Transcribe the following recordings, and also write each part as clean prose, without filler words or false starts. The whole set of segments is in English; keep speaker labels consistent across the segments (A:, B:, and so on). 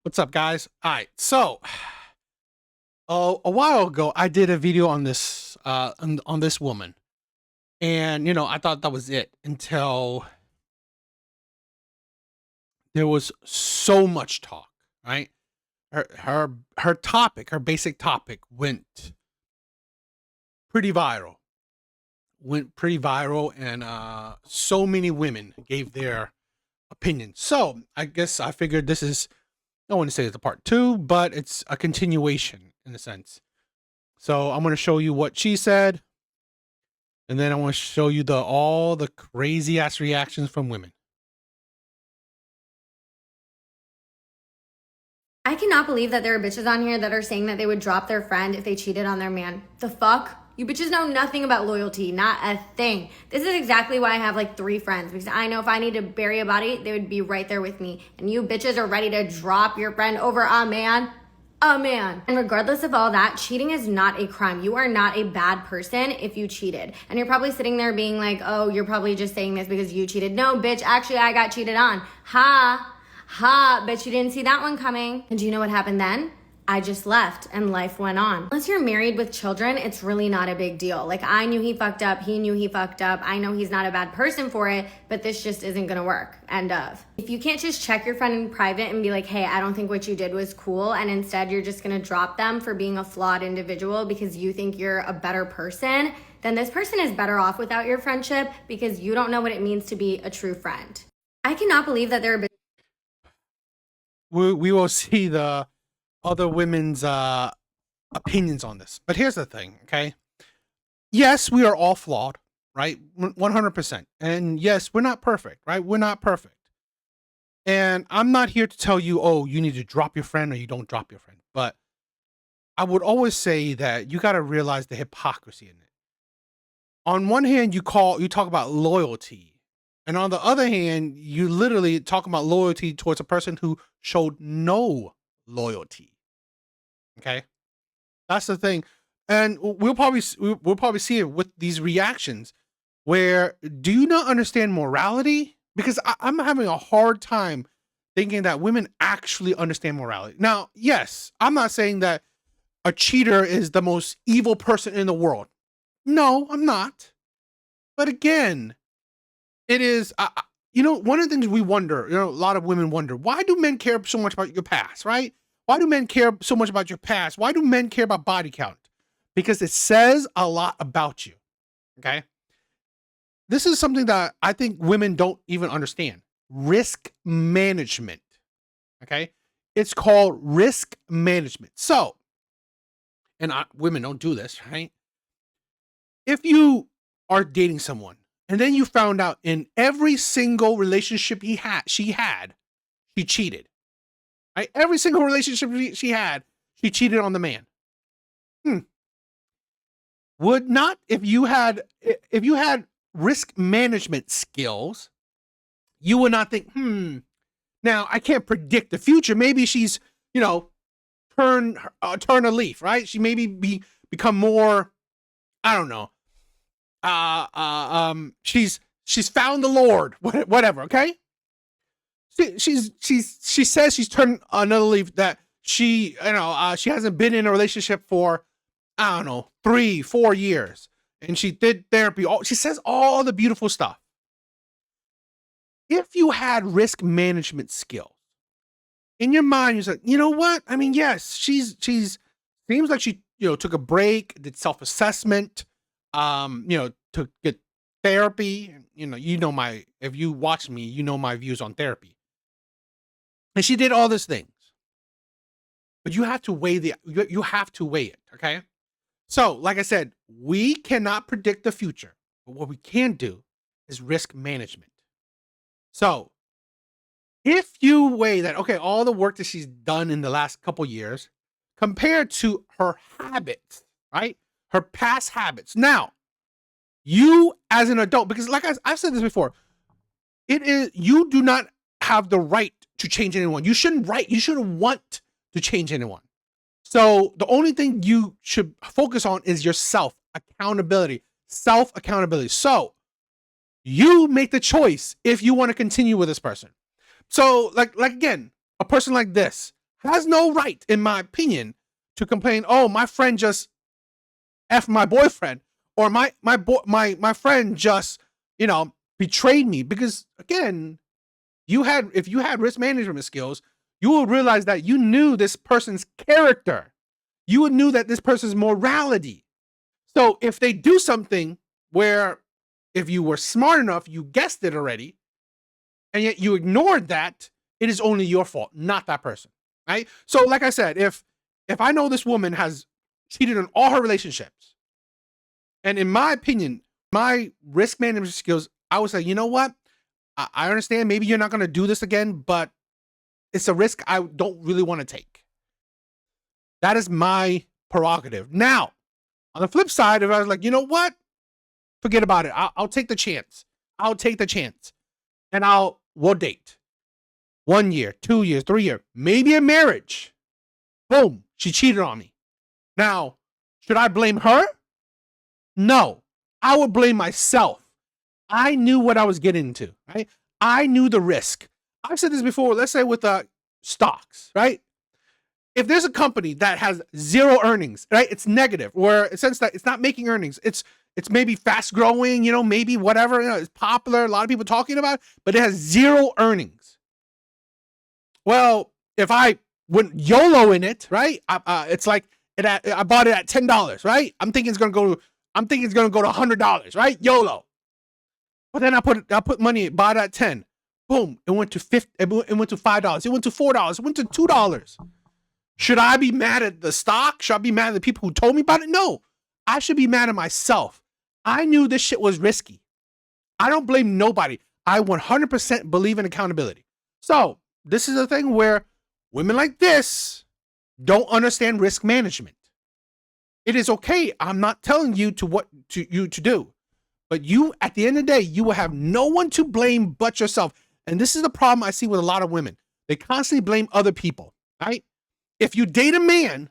A: What's up, guys? All right, so a while ago, I did a video on this on this woman, and I thought that was it until there was so much talk. Right, her topic, her basic topic, pretty viral. Went pretty viral, and so many women gave their opinion. So I guess I figured this is, I don't want to say it's a part two, but it's a continuation in a sense. So I'm going to show you what she said, and then I want to show you all the crazy ass reactions from women.
B: I cannot believe that there are bitches on here that are saying that they would drop their friend if they cheated on their man. The fuck? You bitches know nothing about loyalty, not a thing. This is exactly why I have like 3 friends, because I know if I need to bury a body, they would be right there with me. And you bitches are ready to drop your friend over a man. A man. And regardless of all that, cheating is not a crime. You are not a bad person if you cheated. And you're probably sitting there being like, oh, you're probably just saying this because you cheated. No, bitch, actually I got cheated on. Ha. Ha, bet you didn't see that one coming. And do you know what happened then? I just left and life went on. Unless you're married with children, it's really not a big deal. Like, I knew he fucked up, he knew he fucked up. I know he's not a bad person for it, but this just isn't gonna work. End of. If you can't just check your friend in private and be like, hey, I don't think what you did was cool, and instead you're just gonna drop them for being a flawed individual because you think you're a better person, then this person is better off without your friendship because you don't know what it means to be a true friend. I cannot believe that there are
A: We will see the other women's opinions on this. But here's the thing, okay? Yes, we are all flawed, right? 100%. And yes, we're not perfect, right? We're not perfect. And I'm not here to tell you, oh, you need to drop your friend or you don't drop your friend. But I would always say that you got to realize the hypocrisy in it. On one hand, you talk about loyalty. And on the other hand, you literally talk about loyalty towards a person who showed no loyalty. Okay, that's the thing, and we'll probably see it with these reactions. Where do you not understand morality? Because I'm having a hard time thinking that women actually understand morality. Now, yes, I'm not saying that a cheater is the most evil person in the world. No, I'm not. But again, it is, one of the things we wonder, a lot of women wonder, why do men care so much about your past, right? Why do men care so much about your past? Why do men care about body count? Because it says a lot about you, okay? This is something that I think women don't even understand. Risk management, okay? It's called risk management. So, and women don't do this, right? If you are dating someone, and then you found out in every single relationship she cheated. Right? Every single relationship she had, she cheated on the man. Would not, if you had risk management skills, you would not think, now I can't predict the future. Maybe she's, turn a leaf, right? She maybe become more, I don't know, she's found the Lord, whatever. Okay, she says she's turned another leaf, that she hasn't been in a relationship for, I don't know, 3-4 years, and she did therapy. She says all the beautiful stuff. If you had risk management skills in your mind, you said, you know what? I mean, yes, she's seems like she took a break, did self-assessment, to get therapy. If you watch me, you know my views on therapy. And she did all these things. But you have to weigh it, okay? So, like I said, we cannot predict the future, but what we can do is risk management. So, if you weigh that, okay, all the work that she's done in the last couple years compared to her habits, right? Her past habits. Now, you as an adult, because like I've said this before, you do not have the right to change anyone. You shouldn't want to change anyone. So the only thing you should focus on is your self-accountability. So you make the choice if you want to continue with this person. So like again, a person like this, has no right, in my opinion, to complain, oh, my friend just F my boyfriend, or my friend just, betrayed me. Because again, if you had risk management skills, you will realize that you knew this person's character. You knew that this person's morality. So if they do something where, if you were smart enough, you guessed it already, and yet you ignored that, it is only your fault, not that person, right? So like I said, if I know this woman has cheated on all her relationships, and in my opinion, my risk management skills, I would say, you know what? I understand maybe you're not going to do this again, but it's a risk I don't really want to take. That is my prerogative. Now, on the flip side, if I was like, you know what? Forget about it. I'll take the chance. I'll take the chance. And we'll date. 1 year, 2 years, 3 years, maybe a marriage. Boom, she cheated on me. Now, should I blame her? No, I would blame myself. I knew what I was getting into, right? I knew the risk. I've said this before, let's say with stocks, right? If there's a company that has zero earnings, right? It's negative, where in the sense that it's not making earnings. It's maybe fast growing, maybe whatever, it's popular, a lot of people talking about it, but it has zero earnings. Well, if I went YOLO in it, right? It's like I bought it at $10, right? I'm thinking it's gonna go to $100, right? YOLO. But then I put money, bought it at 10. Boom, it went to $5. It went to $5. It went to $4. It went to $2. Should I be mad at the stock? Should I be mad at the people who told me about it? No, I should be mad at myself. I knew this shit was risky. I don't blame nobody. I 100% believe in accountability. So this is a thing where women like this don't understand risk management. It is okay. I'm not telling you what to do, but you, at the end of the day, you will have no one to blame but yourself. And this is the problem I see with a lot of women. They constantly blame other people, right? If you date a man,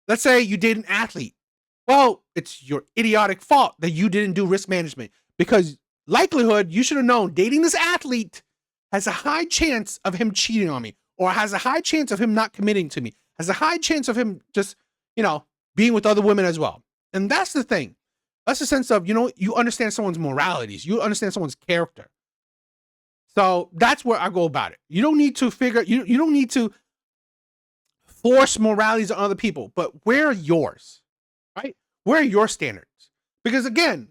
A: let's say you date an athlete, well, it's your idiotic fault that you didn't do risk management, because likelihood, you should have known dating this athlete has a high chance of him cheating on me, or has a high chance of him not committing to me, has a high chance of him just, being with other women as well. And that's the thing. That's the sense of, you understand someone's moralities. You understand someone's character. So that's where I go about it. You don't need to you don't need to force moralities on other people, but where are yours, right? Where are your standards? Because again,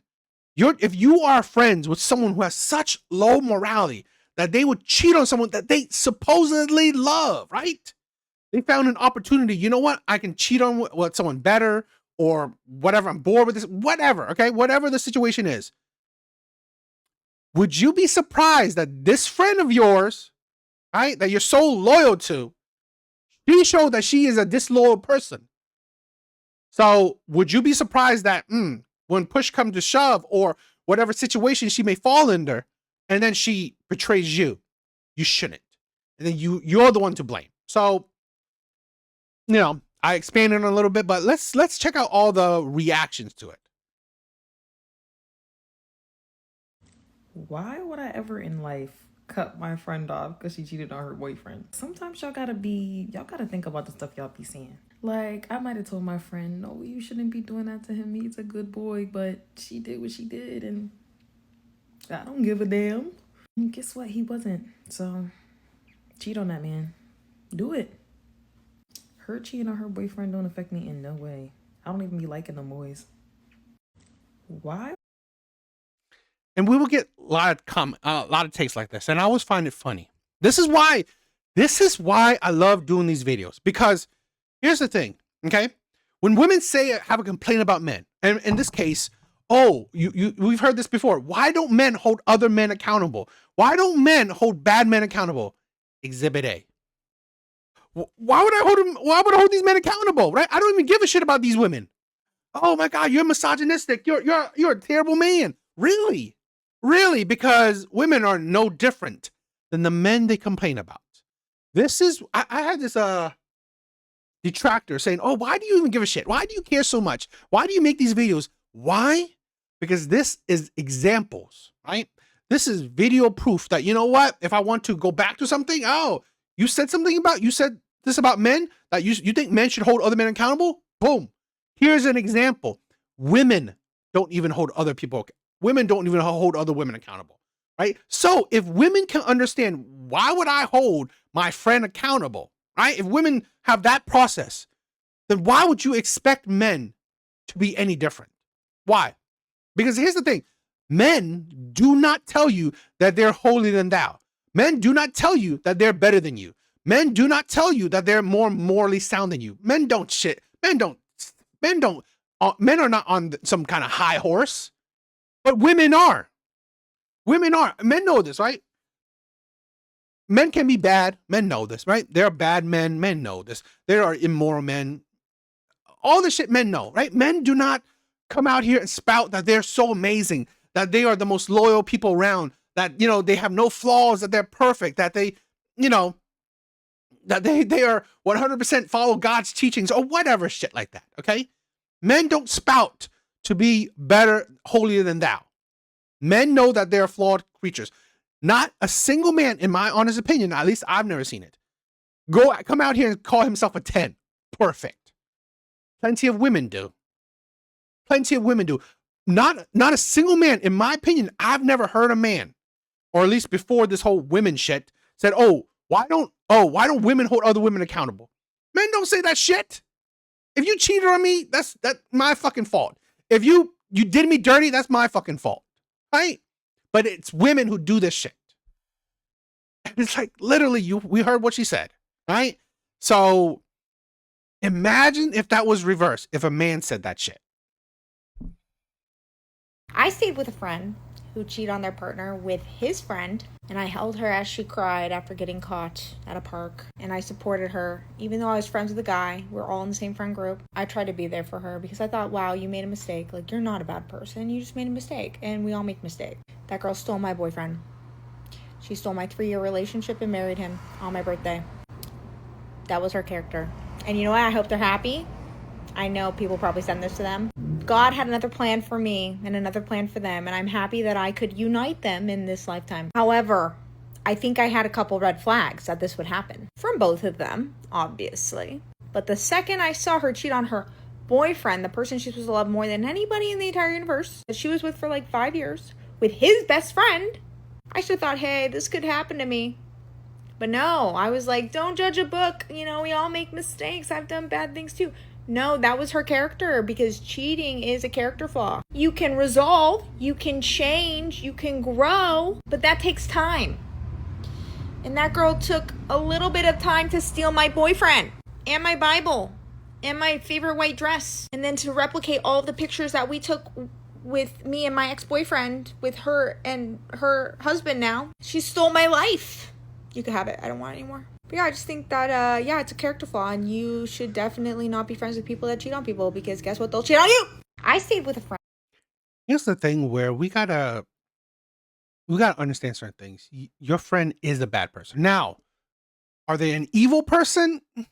A: if you are friends with someone who has such low morality that they would cheat on someone that they supposedly love, right? They found an opportunity. You know what? I can cheat on someone better, or whatever. I'm bored with this, whatever. Okay. Whatever the situation is. Would you be surprised that this friend of yours, right, that you're so loyal to, she showed that she is a disloyal person? So would you be surprised that when push comes to shove, or whatever situation she may fall under, and then she betrays you? You shouldn't. And then you're the one to blame. So, I expanded on it a little bit, but let's check out all the reactions to it.
C: Why would I ever in life cut my friend off because she cheated on her boyfriend? Sometimes y'all gotta think about the stuff y'all be saying. Like, I might have told my friend, no, you shouldn't be doing that to him. He's a good boy, but she did what she did, and I don't give a damn. And guess what? He wasn't. So, cheat on that man. Do it. Her cheating on her boyfriend don't affect me in no way. I don't even be liking them boys. Why?
A: And we will get a lot of takes like this, and I always find it funny. This is why I love doing these videos, because here's the thing, okay? When women have a complaint about men, and in this case, we've heard this before. Why don't men hold other men accountable? Why don't men hold bad men accountable? Exhibit A. Why would I hold these men accountable, right? I don't even give a shit about these women. Oh my God, you're misogynistic. You're a terrible man. Really? Really? Because women are no different than the men they complain about. I had this detractor saying, oh, why do you even give a shit? Why do you care so much? Why do you make these videos? Why? Because this is examples, right? This is video proof that, you know what? If I want to go back to something, you said this about men, that you think men should hold other men accountable? Boom. Here's an example. Women don't even hold other people. Women don't even hold other women accountable, right? So if women can understand, why would I hold my friend accountable, right? If women have that process, then why would you expect men to be any different? Why? Because here's the thing. Men do not tell you that they're holier than thou. Men do not tell you that they're better than you. Men do not tell you that they're more morally sound than you. Men don't shit. Men are not on some kind of high horse, but women are. Women are. Men know this, right? Men can be bad. Men know this, right? There are bad men. Men know this. There are immoral men. All the shit men know, right? Men do not come out here and spout that they're so amazing, that they are the most loyal people around, that, you know, they have no flaws, that they're perfect, that they, you know, that they are 100% follow God's teachings or whatever shit like that, okay? Men don't spout to be better, holier than thou. Men know that they're flawed creatures. Not a single man, in my honest opinion, at least I've never seen it, come out here and call himself a 10. Perfect. Plenty of women do. Plenty of women do. Not a single man, in my opinion, I've never heard a man, or at least before this whole women shit, said, why don't women hold other women accountable? Men don't say that shit. If you cheated on me, that's my fucking fault. If you did me dirty, that's my fucking fault. Right? But it's women who do this shit. And it's like, literally, we heard what she said. Right? So imagine if that was reversed, if a man said that shit.
D: I stayed with a friend who cheated on their partner with his friend, and I held her as she cried after getting caught at a park, and I supported her. Even though I was friends with the guy, we're all in the same friend group, I tried to be there for her because I thought, wow, you made a mistake. Like, you're not a bad person, you just made a mistake, and we all make mistakes. That girl stole my boyfriend. She stole my 3-year relationship and married him on my birthday. That was her character. And you know what? I hope they're happy. I know people probably send this to them. God had another plan for me and another plan for them, and I'm happy that I could unite them in this lifetime. However, I think I had a couple red flags that this would happen from both of them, obviously. But the second I saw her cheat on her boyfriend, the person she's supposed to love more than anybody in the entire universe, that she was with for like 5 years, with his best friend, I should have thought, hey, this could happen to me. But no, I was like, don't judge a book. You know, we all make mistakes. I've done bad things too. No, that was her character, because cheating is a character flaw. You can resolve, you can change, you can grow, but that takes time. And that girl took a little bit of time to steal my boyfriend and my Bible and my favorite white dress, and then to replicate all of the pictures that we took with me and my ex-boyfriend, with her and her husband now. She stole my life. You can have it. I don't want it anymore. But yeah, I just think that, it's a character flaw, and you should definitely not be friends with people that cheat on people, because guess what? They'll cheat on you! I stayed with a friend.
A: Here's the thing where we gotta understand certain things. Your friend is a bad person. Now, are they an evil person? You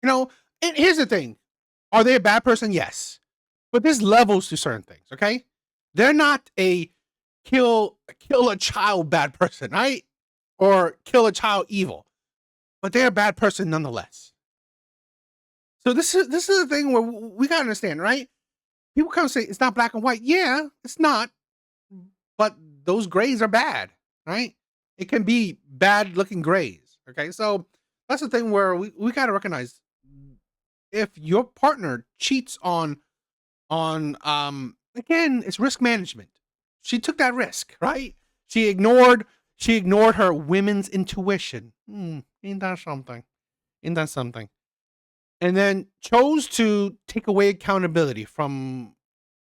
A: know, and here's the thing. Are they a bad person? Yes. But there's levels to certain things, okay? They're not a kill a child bad person, right? Or kill a child evil. But they're a bad person nonetheless. So this is the thing where we gotta understand, right? People come and say it's not black and white. Yeah, it's not. But those grays are bad, right? It can be bad looking grays. Okay, so that's the thing where we gotta recognize, if your partner cheats on again, it's risk management. She took that risk, right? She ignored her women's intuition. Ain't that something? Ain't that something? And then chose to take away accountability from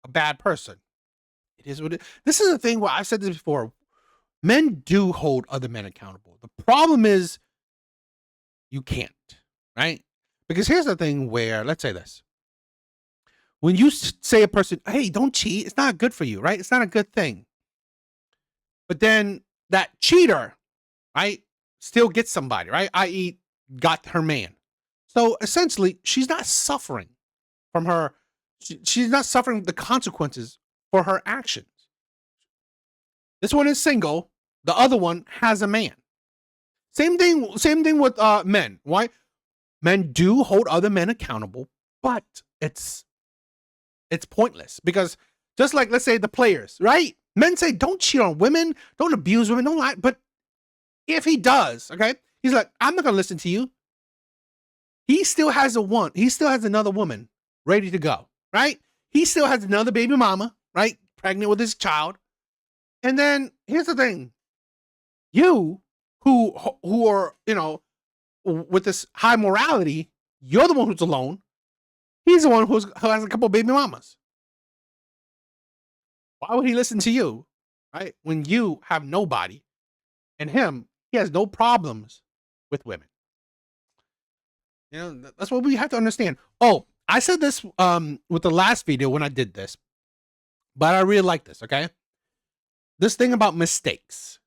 A: a bad person. It is what it. This is the thing where I've said this before. Men do hold other men accountable. The problem is you can't, right? Because here's the thing where, let's say this. When you say a person, hey, don't cheat, it's not good for you, right? It's not a good thing. But then that cheater, right, still gets somebody, right? I.e., got her man. So essentially, she's not suffering from her, she's not suffering the consequences for her actions. This one is single. The other one has a man. Same thing with men, right? Men do hold other men accountable, but it's pointless because just like, let's say, the players, right? Men say, don't cheat on women, don't abuse women, don't lie. But if he does, okay, he's like, I'm not gonna listen to you. He still has another woman ready to go, right? He still has another baby mama, right? Pregnant with his child. And then here's the thing. You who are, with this high morality, you're the one who's alone. He's the one who has a couple of baby mamas. Why would he listen to you, right? When you have nobody, and he has no problems with women. That's what we have to understand. Oh, I said this with the last video when I did this, but I really like this, okay? This thing about mistakes.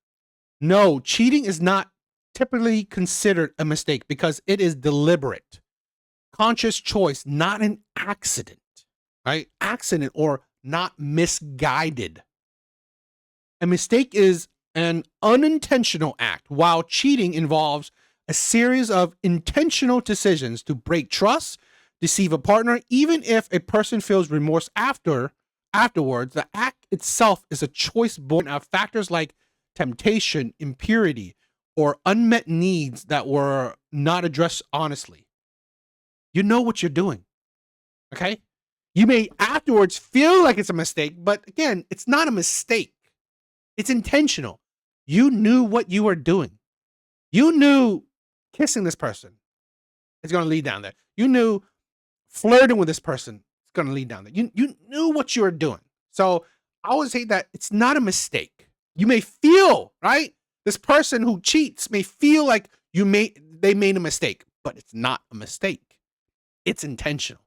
A: No, cheating is not typically considered a mistake because it is deliberate, conscious choice, not an accident, right? Accident or not misguided. A mistake is an unintentional act, while cheating involves a series of intentional decisions to break trust, deceive a partner. Even if a person feels remorse afterwards, the act itself is a choice born of factors like temptation, impurity, or unmet needs that were not addressed honestly. You know what you're doing, okay? You may afterwards feel like it's a mistake, but again, it's not a mistake. It's intentional. You knew what you were doing. You knew kissing this person is going to lead down there. You knew flirting with this person is going to lead down there. You knew what you were doing. So I always say that it's not a mistake. You may feel, right? This person who cheats may feel like they made a mistake, but it's not a mistake. It's intentional.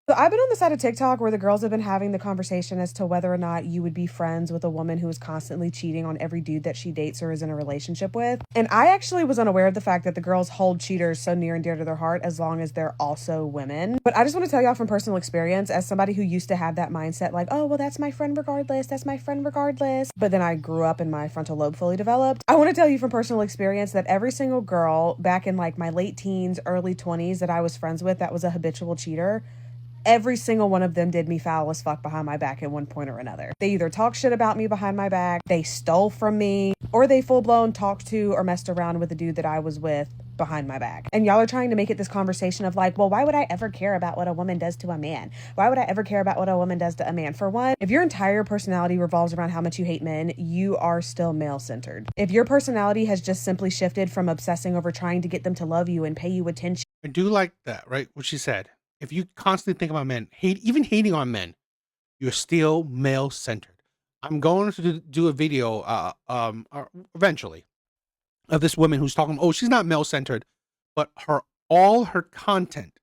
E: So I've been on the side of TikTok where the girls have been having the conversation as to whether or not you would be friends with a woman who is constantly cheating on every dude that she dates or is in a relationship with. And I actually was unaware of the fact that the girls hold cheaters so near and dear to their heart as long as they're also women. But I just want to tell y'all from personal experience, as somebody who used to have that mindset like, oh, well, that's my friend regardless. That's my friend regardless. But then I grew up and my frontal lobe fully developed. I want to tell you from personal experience that every single girl back in like my late teens, early 20s that I was friends with that was a habitual cheater, every single one of them did me foul as fuck behind my back at one point or another. They either talked shit about me behind my back, they stole from me, or they full-blown talked to or messed around with the dude that I was with behind my back. And y'all are trying to make it this conversation of like, well, why would I ever care about what a woman does to a man? Why would I ever care about what a woman does to a man? For one, if your entire personality revolves around how much you hate men, you are still male-centered. If your personality has just simply shifted from obsessing over trying to get them to love you and pay you attention.
A: I do like that, right? What she said. If you constantly think about men, even hating on men, you're still male-centered. I'm going to do a video eventually of this woman who's talking, oh, she's not male-centered, but all her content,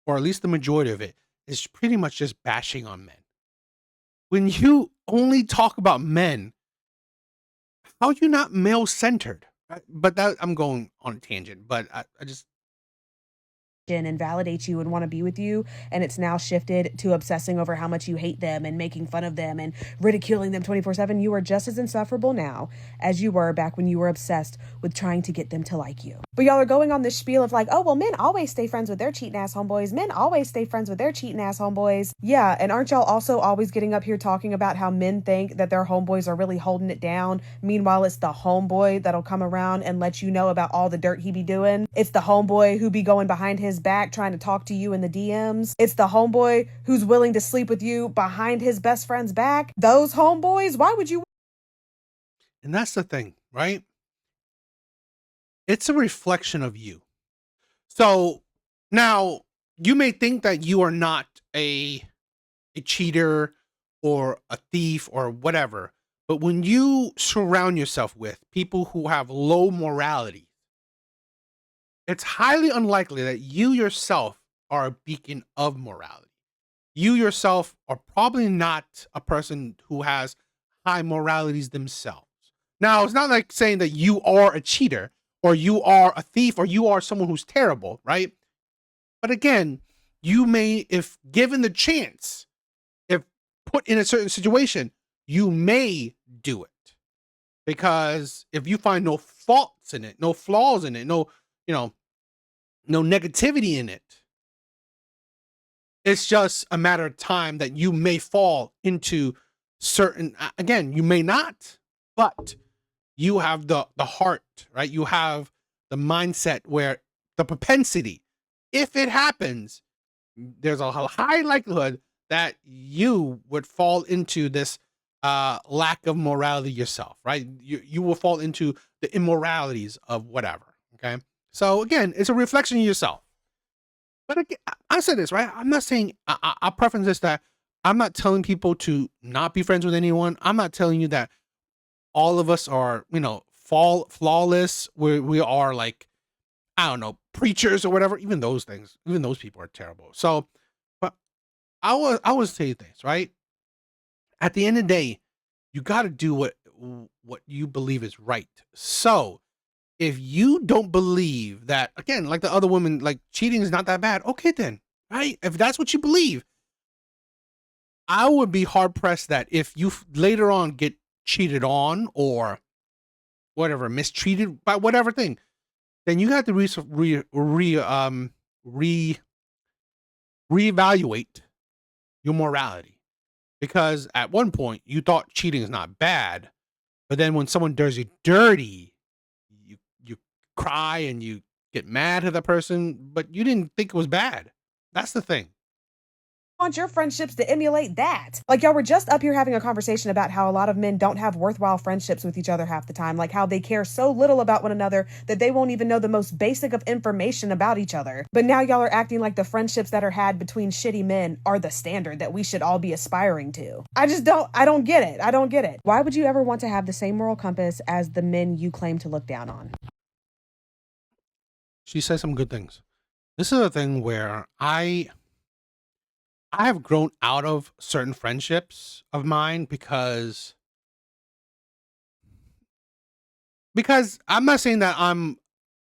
A: or at least the majority of it, is pretty much just bashing on men. When you only talk about men, how are you not male-centered? But that, I'm going on a tangent, but I just
E: and validate you and want to be with you, and it's now shifted to obsessing over how much you hate them and making fun of them and ridiculing them 24/7. You are just as insufferable now as you were back when you were obsessed with trying to get them to like you. But y'all are going on this spiel of like, oh, well, men always stay friends with their cheating ass homeboys. Men always stay friends with their cheating ass homeboys. Yeah, and aren't y'all also always getting up here talking about how men think that their homeboys are really holding it down? Meanwhile, it's the homeboy that'll come around and let you know about all the dirt he be doing. It's the homeboy who be going behind his back trying to talk to you in the DMs. It's the homeboy who's willing to sleep with you behind his best friend's back. Those homeboys, why would you?
A: And that's the thing, right? It's a reflection of you. So now you may think that you are not a cheater or a thief or whatever, but when you surround yourself with people who have low morality, it's highly unlikely that you yourself are a beacon of morality. You yourself are probably not a person who has high moralities themselves. Now, it's not like saying that you are a cheater or you are a thief or you are someone who's terrible, right? But again, you may, if given the chance, if put in a certain situation, you may do it. Because if you find no faults in it, no flaws in it, no, no negativity in it. It's just a matter of time that you may fall into certain, again, you may not, but you have the heart, right? You have the mindset where the propensity, if it happens, there's a high likelihood that you would fall into this lack of morality yourself, right? You will fall into the immoralities of whatever. Okay. So again, it's a reflection of yourself. But again, I said this, right? I'm not saying, I'll preference this, that I'm not telling people to not be friends with anyone. I'm not telling you that all of us are, flawless. We are like, I don't know, preachers or whatever. Even those things, even those people are terrible. So, but I was say this, right? At the end of the day, you got to do what you believe is right. So, if you don't believe that, again, like the other woman, like cheating is not that bad, okay, then, right? If that's what you believe, I would be hard pressed that if you later on get cheated on or whatever, mistreated by whatever thing, then you have to reevaluate your morality, because at one point you thought cheating is not bad, but then when someone does you dirty, you cry and you get mad at the person, but you didn't think it was bad. That's the thing.
E: Want your friendships to emulate that. Like, y'all were just up here having a conversation about how a lot of men don't have worthwhile friendships with each other half the time, like how they care so little about one another that they won't even know the most basic of information about each other. But now y'all are acting like the friendships that are had between shitty men are the standard that we should all be aspiring to. I don't get it. I don't get it. Why would you ever want to have the same moral compass as the men you claim to look down on?
A: She says some good things. This is a thing where I have grown out of certain friendships of mine because I'm not saying that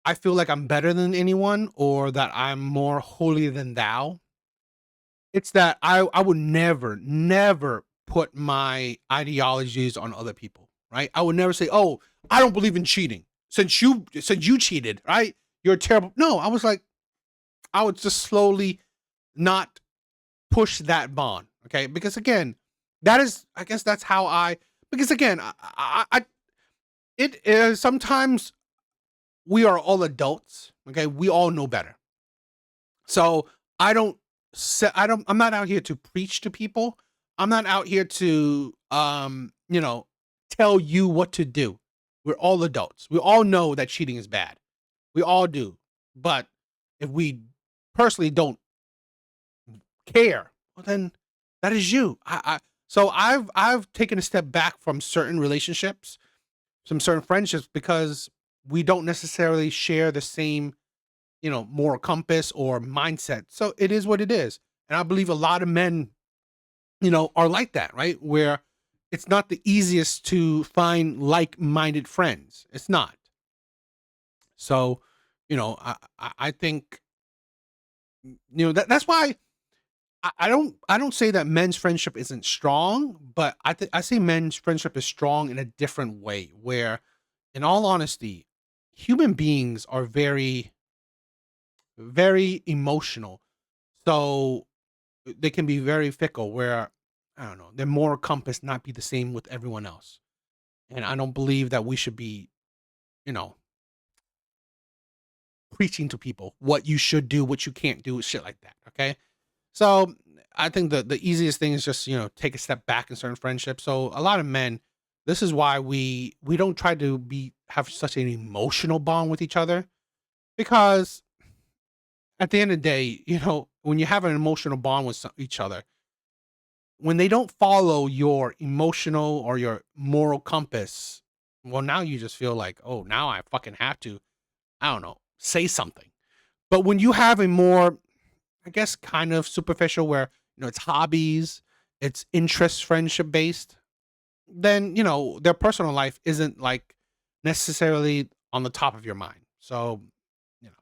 A: I feel like I'm better than anyone or that I'm more holy than thou. It's that I would never put my ideologies on other people, right? I would never say, "Oh, I don't believe in cheating. Since you cheated, right? You're terrible." No, I was like, I would just slowly not push that bond, okay? Because again, that is, I guess that's how because again, it is sometimes we are all adults, okay? We all know better. So I'm not out here to preach to people. I'm not out here to, tell you what to do. We're all adults. We all know that cheating is bad. We all do. But if we personally don't care, well then that is you. So I've taken a step back from certain relationships, some certain friendships, because we don't necessarily share the same, moral compass or mindset. So it is what it is. And I believe a lot of men, are like that, right? Where it's not the easiest to find like-minded friends. It's not. So, I think, that's why I don't say that men's friendship isn't strong, but I say men's friendship is strong in a different way, where, in all honesty, human beings are very, very emotional. So they can be very fickle, where, I don't know, their moral compass not be the same with everyone else. And I don't believe that we should be, you know, preaching to people what you should do, what you can't do, shit like that. Okay. So I think the easiest thing is just, take a step back in certain friendships. So a lot of men, this is why we don't try to have such an emotional bond with each other, because at the end of the day, when you have an emotional bond with each other, when they don't follow your emotional or your moral compass, well, now you just feel like, oh, now I fucking have to, I don't know, say something. But when you have a more, I guess, kind of superficial, where, it's hobbies, it's interest friendship based, then, their personal life isn't like necessarily on the top of your mind. So, you know,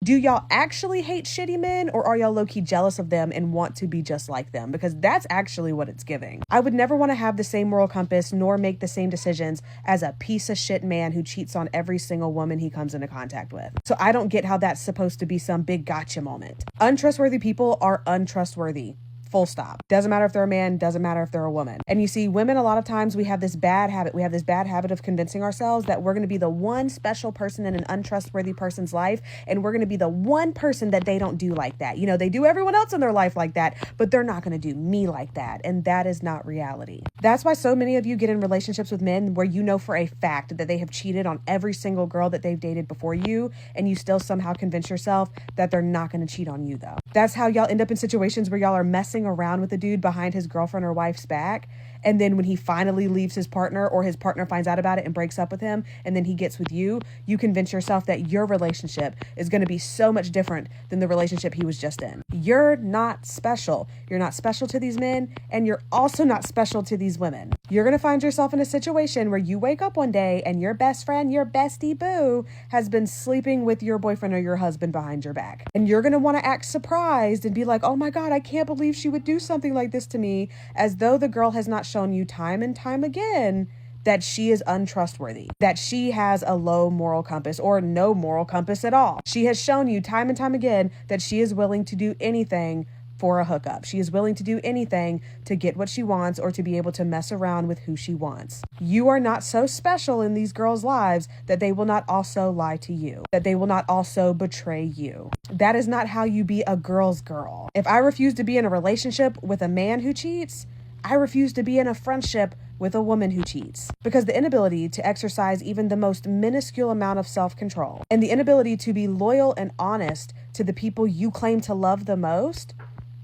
E: Do y'all actually hate shitty men, or are y'all low-key jealous of them and want to be just like them? Because that's actually what it's giving. I would never want to have the same moral compass nor make the same decisions as a piece of shit man who cheats on every single woman he comes into contact with. So I don't get how that's supposed to be some big gotcha moment. Untrustworthy people are untrustworthy. Full stop. Doesn't matter if they're a man, doesn't matter if they're a woman. And you see, women, a lot of times we have this bad habit. We have this bad habit of convincing ourselves that we're going to be the one special person in an untrustworthy person's life. And we're going to be the one person that they don't do like that. You know, they do everyone else in their life like that, but they're not going to do me like that. And that is not reality. That's why so many of you get in relationships with men where you know for a fact that they have cheated on every single girl that they've dated before you. And you still somehow convince yourself that they're not going to cheat on you though. That's how y'all end up in situations where y'all are messing around with a dude behind his girlfriend or wife's back. And then when he finally leaves his partner, or his partner finds out about it and breaks up with him, and then he gets with you, you convince yourself that your relationship is going to be so much different than the relationship he was just in. You're not special. You're not special to these men, and you're also not special to these women. You're going to find yourself in a situation where you wake up one day and your best friend, your bestie boo, has been sleeping with your boyfriend or your husband behind your back. And you're going to want to act surprised and be like, oh my God, I can't believe she would do something like this to me, as though the girl has not shown you time and time again that she is untrustworthy, that she has a low moral compass or no moral compass at all. She has shown you time and time again that she is willing to do anything for a hookup. She is willing to do anything to get what she wants or to be able to mess around with who she wants. You are not so special in these girls' lives that they will not also lie to you, that they will not also betray you. That is not how you be a girl's girl. If I refuse to be in a relationship with a man who cheats, I refuse to be in a friendship with a woman who cheats. Because the inability to exercise even the most minuscule amount of self-control and the inability to be loyal and honest to the people you claim to love the most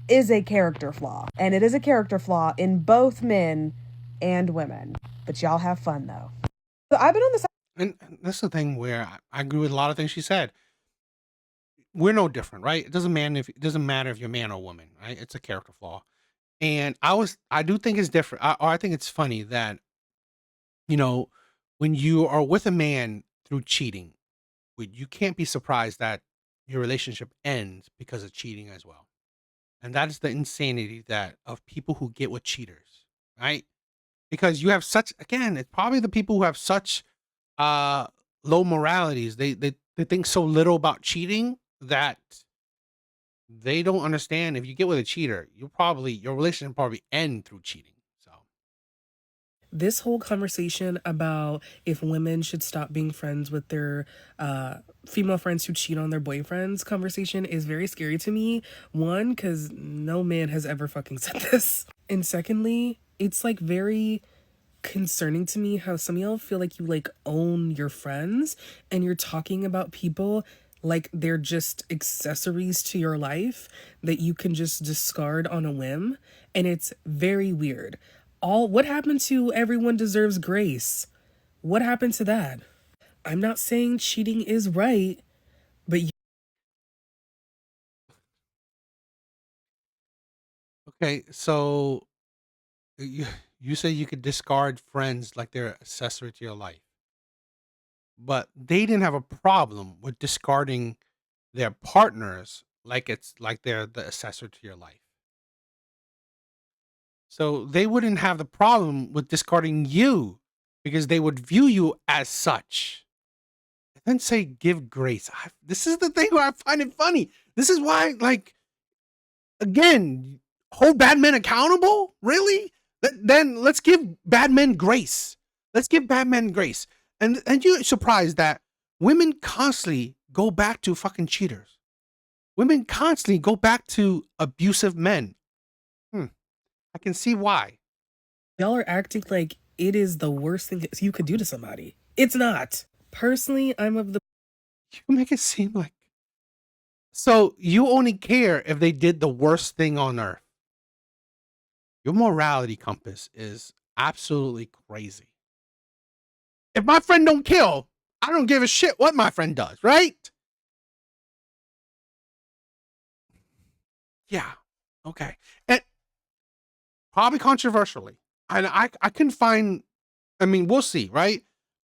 E: is a character flaw. And it is a character flaw in both men and women. But y'all have fun though. So I've been on the side.
A: And that's the thing where I agree with a lot of things she said. We're no different, right? It doesn't matter if you're a man or woman, right? It's a character flaw. And I do think it's different. I think it's funny that, you know, when you are with a man through cheating, you can't be surprised that your relationship ends because of cheating as well. And that is the insanity that of people who get with cheaters, right? Because you have such, again, it's probably the people who have such low moralities. They think so little about cheating that they don't understand. If you get with a cheater, your relationship will probably end through cheating. So
F: This whole conversation about if women should stop being friends with their female friends who cheat on their boyfriends conversation is very scary to me. One, because no man has ever fucking said this. And secondly, it's like very concerning to me how some of y'all feel like you like own your friends and you're talking about people like they're just accessories to your life that you can just discard on a whim. And it's very weird. What happened to everyone deserves grace? What happened to that? I'm not saying cheating is right, but
A: okay, so you say you could discard friends like they're accessory to your life, but they didn't have a problem with discarding their partners like it's like they're the accessory to your life. So they wouldn't have the problem with discarding you because they would view you as such. And then say give grace. This is the thing where I find it funny. This is why, like, again, hold bad men accountable? Really? Then let's give bad men grace. Let's give bad men grace. And you're surprised that women constantly go back to fucking cheaters. Women constantly go back to abusive men. I can see why.
F: y'all are acting like it is the worst thing you could do to somebody. It's not. Personally, I'm of the
A: You make it seem like. So you only care if they did the worst thing on earth. Your morality compass is absolutely crazy. If my friend don't kill, I don't give a shit what my friend does, right? Yeah. Okay. And probably controversially. And I couldn't find, I mean, we'll see, right?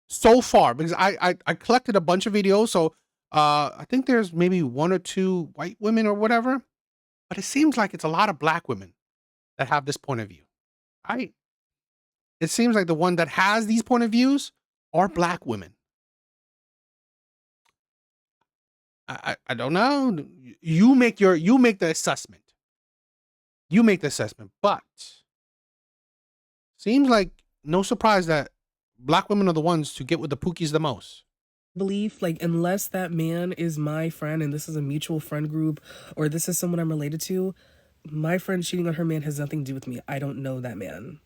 A: So far, because I collected a bunch of videos, so I think there's maybe one or two white women or whatever, but it seems like it's a lot of black women that have this point of view. Right? It seems like the one that has these point of views are black women. I don't know. You make the assessment. You make the assessment, but seems like no surprise that black women are the ones to get with the pookies the most.
F: Belief, like, unless that man is my friend and this is a mutual friend group or this is someone I'm related to, my friend cheating on her man has nothing to do with me. I don't know that man.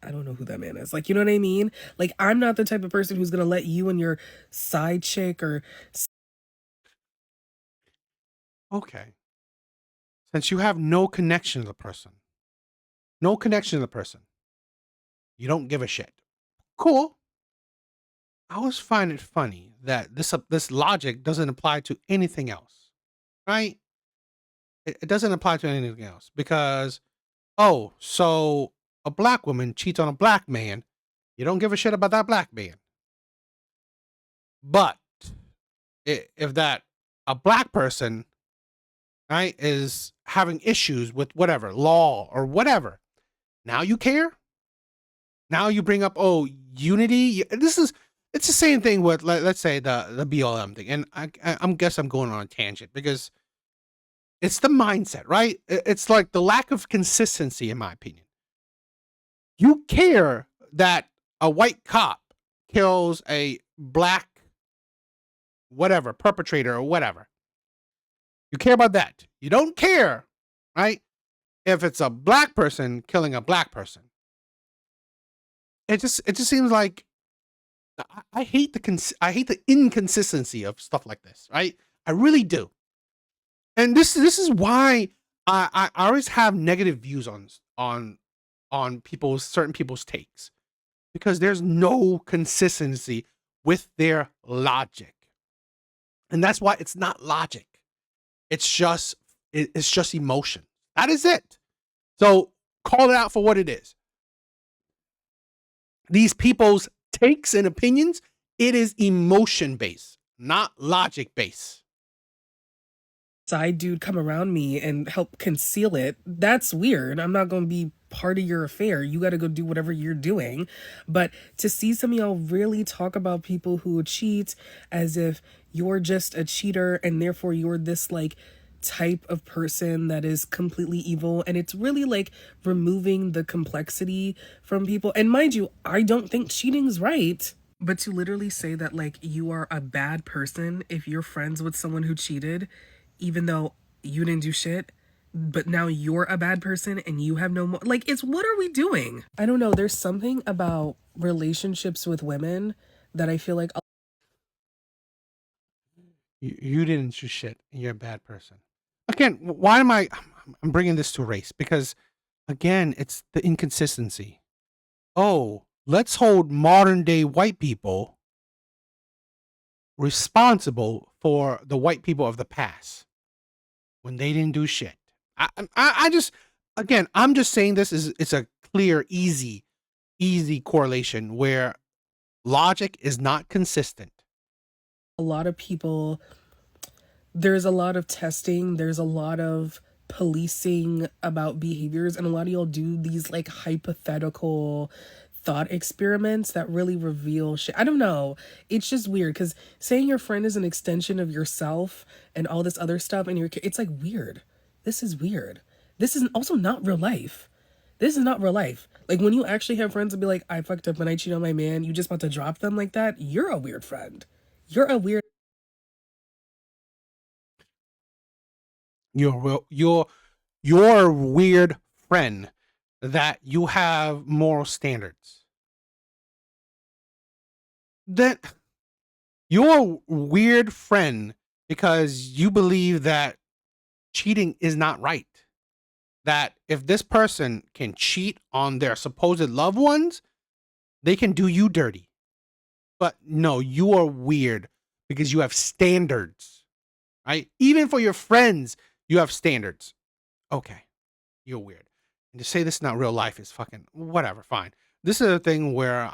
F: I don't know who that man is. Like, you know what I mean? Like, I'm not the type of person who's gonna let you and your side chick or
A: Okay. Since you have no connection to the person, no connection to the person, you don't give a shit. Cool. I always find it funny that this logic doesn't apply to anything else, right? It doesn't apply to anything else because, oh, so a black woman cheats on a black man, you don't give a shit about that black man. But if that a black person, right, is having issues with whatever law or whatever, now you care. Now you bring up, oh, unity. It's the same thing with let's say the BLM thing, and I'm guess I'm going on a tangent because it's the mindset, right? It's like the lack of consistency, in my opinion. You care that a white cop kills a black whatever perpetrator or whatever. You care about that. You don't care, right? If it's a black person killing a black person. It just seems like I hate the inconsistency of stuff like this, right? I really do. And this is why I always have negative views on certain people's takes because there's no consistency with their logic. And that's why it's not logic. It's just emotion. That is it. So call it out for what it is. These people's takes and opinions, it is emotion based, not logic based.
F: side dude come around me and help conceal it, that's weird. I'm not going to be part of your affair. You got to go do whatever you're doing. But to see some of y'all really talk about people who cheat as if you're just a cheater and therefore you're this like type of person that is completely evil, and it's really like removing the complexity from people. And mind you, I don't think cheating's right. But to literally say that like you are a bad person if you're friends with someone who cheated, even though you didn't do shit, but now you're a bad person and you have no more, like, it's, what are we doing? I don't know. There's something about relationships with women that I feel like
A: You didn't do shit and you're a bad person. Again, why am I'm bringing this to race? Because again, it's the inconsistency. Oh, let's hold modern day white people responsible for the white people of the past when they didn't do shit. I just, again, I'm just saying this is it's a clear, easy correlation where logic is not consistent.
F: a lot of people, there's a lot of testing, there's a lot of policing about behaviors, and a lot of y'all do these like hypothetical thought experiments that really reveal shit. I don't know. It's just weird because saying your friend is an extension of yourself and all this other stuff, and it's like weird. This is weird. This is also not real life. This is not real life. Like when you actually have friends and be like, I fucked up and I cheated on my man, you just about to drop them like that, you're a weird friend. You're a weird.
A: You're a weird friend that you have moral standards. Then you're a weird friend because you believe that cheating is not right. That if this person can cheat on their supposed loved ones, they can do you dirty. But no, you are weird because you have standards, right? Even for your friends, you have standards. Okay, you're weird. And to say this is not real life is fucking whatever, fine. This is a thing where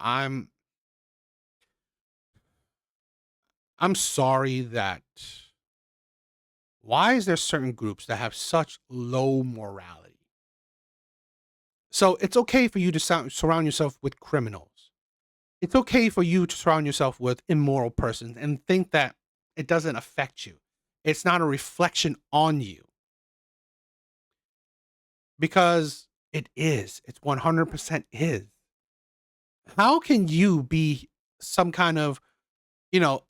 A: I'm sorry that why is there certain groups that have such low morality? So it's okay for you to surround yourself with criminals. It's okay for you to surround yourself with immoral persons and think that it doesn't affect you. It's not a reflection on you because it is. It's 100% is. How can you be some kind of,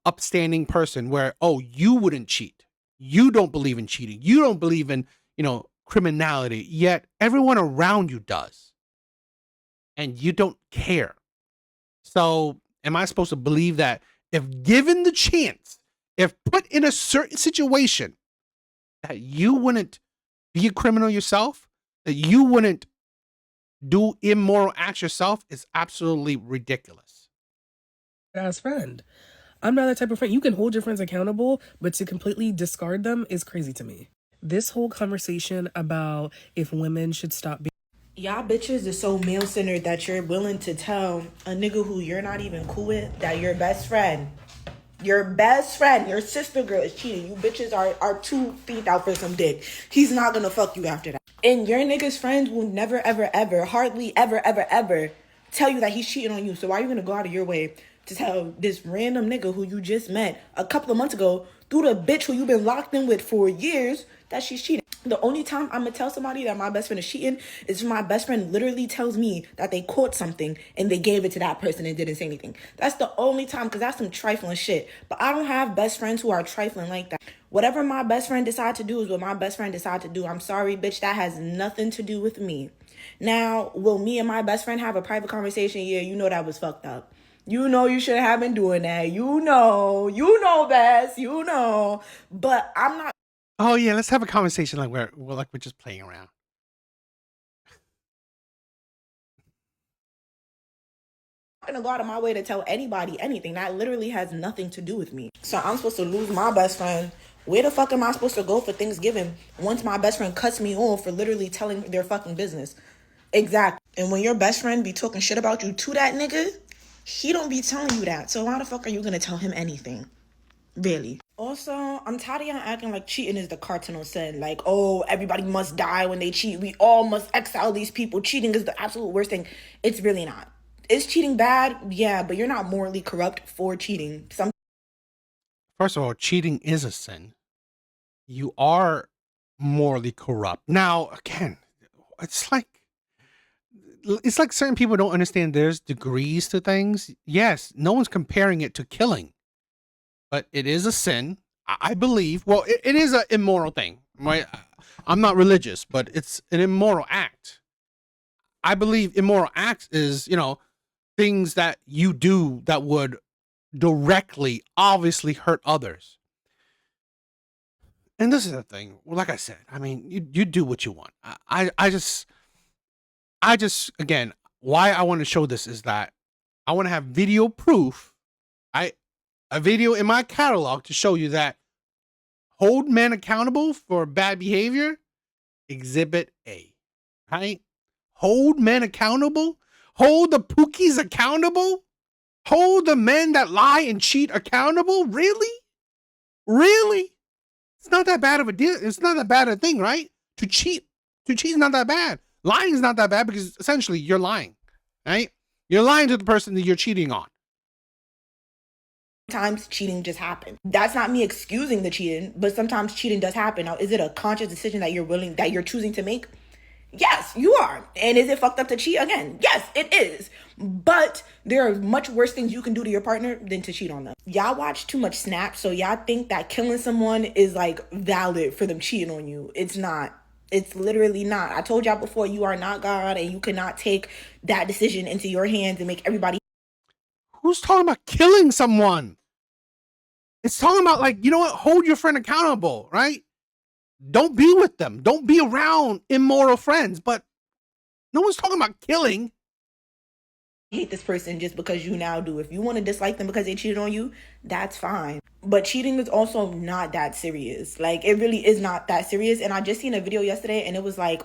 A: upstanding person where, oh, you wouldn't cheat? You don't believe in cheating. You don't believe in, criminality, yet everyone around you does. And you don't care. So, am I supposed to believe that if given the chance, if put in a certain situation, that you wouldn't be a criminal yourself, that you wouldn't do immoral acts yourself is absolutely ridiculous.
F: As friend. I'm not that type of friend. You can hold your friends accountable, but to completely discard them is crazy to me. This whole conversation about if women should stop being
G: Y'all bitches is so male-centered that you're willing to tell a nigga who you're not even cool with that your best friend, your sister girl is cheating. You bitches are 2 feet out for some dick. He's not gonna fuck you after that. And your nigga's friends will never, ever, ever, hardly ever, ever, ever tell you that he's cheating on you. So why are you gonna go out of your way to tell this random nigga who you just met a couple of months ago through the bitch who you've been locked in with for years that she's cheating? The only time I'm gonna tell somebody that my best friend is cheating is if my best friend literally tells me that they caught something and they gave it to that person and didn't say anything. That's the only time, because that's some trifling shit. But I don't have best friends who are trifling like that. Whatever my best friend decide to do is what my best friend decide to do. I'm sorry, bitch, that has nothing to do with me. Now, will me and my best friend have a private conversation? Yeah, you know that was fucked up. You know you shouldn't have been doing that. You know best. But I'm not.
A: Oh yeah, let's have a conversation like we're just playing around.
G: I'm gonna go out of my way to tell anybody anything. That literally has nothing to do with me. So I'm supposed to lose my best friend. Where the fuck am I supposed to go for Thanksgiving once my best friend cuts me off for literally telling their fucking business? Exactly. And when your best friend be talking shit about you to that nigga, he don't be telling you that. So why the fuck are you gonna tell him anything? Really. Also, I'm tired of y'all acting like cheating is the cardinal sin. Like, oh, everybody must die when they cheat. We all must exile these people. Cheating is the absolute worst thing. It's really not. Is cheating bad? Yeah, but you're not morally corrupt for cheating.
A: First of all, cheating is a sin. You are morally corrupt. Now, again, it's like certain people don't understand there's degrees to things. Yes, no one's comparing it to killing, but it is a sin. I believe. Well, it is an immoral thing, right? I'm not religious, but it's an immoral act. I believe immoral acts is, things that you do that would directly, obviously hurt others. And this is the thing. Well, like I said, I mean, you do what you want. I just, again, why I want to show this is that I want to have video proof. A video in my catalog to show you that hold men accountable for bad behavior. Exhibit A, right? Hold men accountable. Hold the pookies accountable. Hold the men that lie and cheat accountable. Really? It's not that bad of a deal. It's not that bad a thing, right? To cheat is not that bad. Lying is not that bad because essentially you're lying, right? You're lying to the person that you're cheating on.
G: Sometimes cheating just happens. That's not me excusing the cheating, but sometimes cheating does happen. Now, is it a conscious decision that you're choosing to make? Yes, you are. And is it fucked up to cheat again? Yes, it is. But there are much worse things you can do to your partner than to cheat on them. Y'all watch too much Snap, so y'all think that killing someone is like valid for them cheating on you. It's not. It's literally not. I told y'all before, you are not God, and you cannot take that decision into your hands and make everybody.
A: Who's talking about killing someone? It's talking about, like, you know what? Hold your friend accountable, right? Don't be with them. Don't be around immoral friends. But no one's talking about killing.
G: Hate this person just because you now do. If you want to dislike them because they cheated on you, that's fine. But cheating is also not that serious. Like, it really is not that serious. And I just seen a video yesterday and it was like,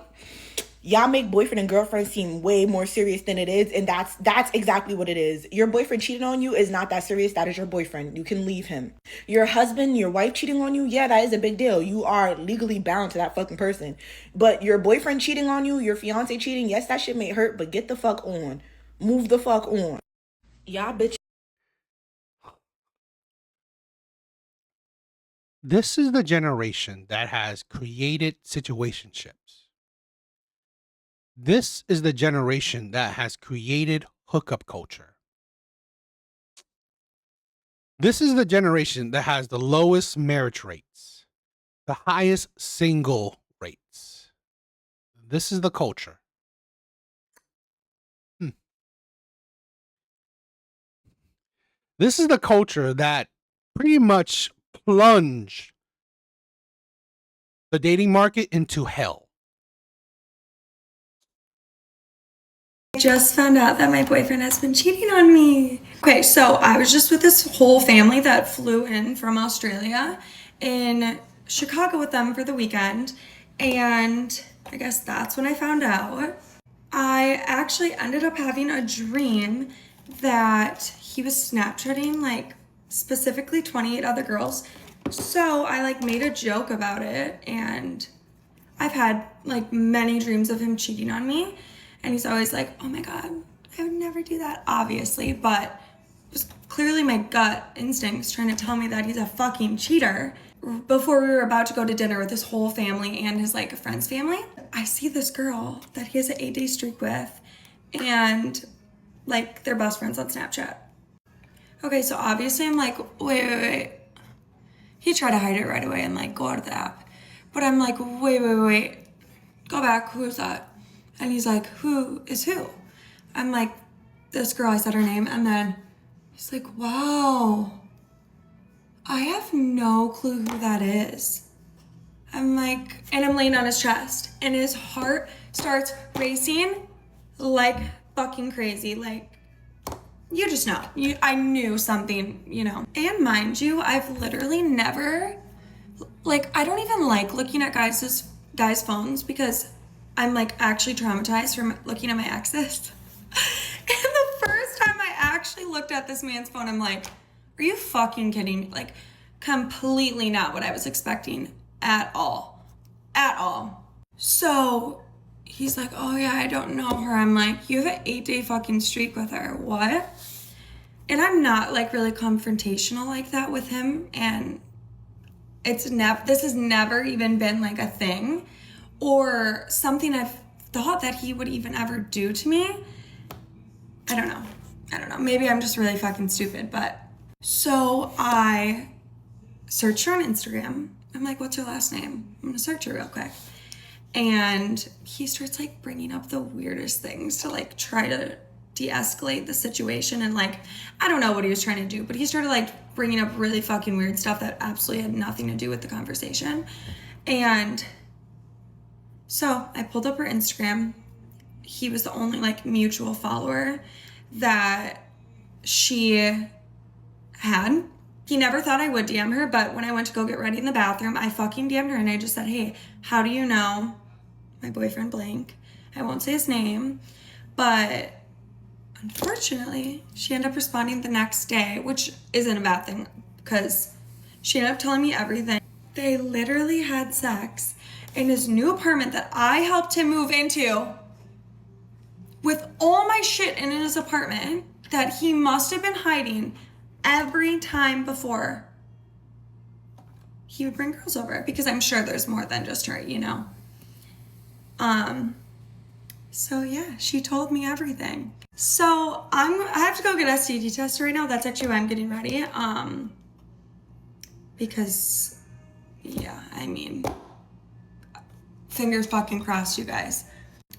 G: Y'all make boyfriend and girlfriend seem way more serious than it is, and that's exactly what it is. Your boyfriend cheating on you is not that serious. That is your boyfriend. You can leave him. Your husband, your wife cheating on you, yeah, that is a big deal. You are legally bound to that fucking person. But your boyfriend cheating on you, your fiance cheating, yes, that shit may hurt, but get the fuck on. Move the fuck on. Y'all bitch.
A: This is the generation that has created situationships. This is the generation that has created hookup culture. This is the generation that has the lowest marriage rates, the highest single rates. This is the culture. This is the culture that pretty much plunged the dating market into hell.
H: I just found out that my boyfriend has been cheating on me. Okay, so I was just with this whole family that flew in from Australia in Chicago with them for the weekend, and I guess that's when I found out. I actually ended up having a dream that he was Snapchatting like specifically 28 other girls. So I like made a joke about it, and I've had like many dreams of him cheating on me. And he's always like, oh my God, I would never do that, obviously. But it was clearly my gut instincts trying to tell me that he's a fucking cheater. Before we were about to go to dinner with his whole family and his like friend's family, I see this girl that he has an 8-day streak with, and like they're best friends on Snapchat. Okay, so obviously I'm like, wait. He tried to hide it right away and like go out of the app. But I'm like, wait. Go back, who's that? And he's like, who is who? I'm like, this girl, I said her name. And then he's like, wow, I have no clue who that is. I'm like, and I'm laying on his chest, and his heart starts racing like fucking crazy. Like, you just know. I knew something, you know. And mind you, I've literally never, like, I don't even like looking at guys' phones because I'm like actually traumatized from looking at my exes. And the first time I actually looked at this man's phone, I'm like, are you fucking kidding me? Like, completely not what I was expecting at all. So he's like, oh yeah, I don't know her. I'm like, you have an 8-day fucking streak with her. What? And I'm not like really confrontational like that with him. And this has never even been like a thing or something I've thought that he would even ever do to me. I don't know. Maybe I'm just really fucking stupid, but so I searched her on Instagram. I'm like, what's her last name? I'm gonna search her real quick. And he starts like bringing up the weirdest things to like try to de-escalate the situation. And like, I don't know what he was trying to do, but he started like bringing up really fucking weird stuff that absolutely had nothing to do with the conversation. And so I pulled up her Instagram. He was the only like mutual follower that she had. He never thought I would DM her, but when I went to go get ready in the bathroom, I fucking DM'd her and I just said, hey, how do you know my boyfriend blank? I won't say his name, but unfortunately, she ended up responding the next day, which isn't a bad thing because she ended up telling me everything. They literally had sex in his new apartment that I helped him move into with all my shit in his apartment that he must have been hiding every time before he would bring girls over, because I'm sure there's more than just her, you know. So yeah, she told me everything. So I have to go get STD tested right now. That's actually why I'm getting ready. Because yeah, I mean, fingers fucking crossed, you guys.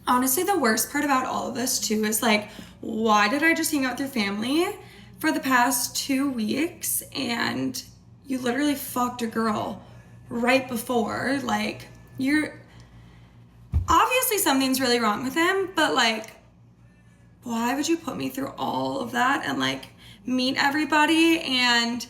H: Honestly, the worst part about all of this too is like, why did I just hang out with your family for the past 2 weeks and you literally fucked a girl right before? Like, you're obviously something's really wrong with him, but like, why would you put me through all of that and like meet everybody? And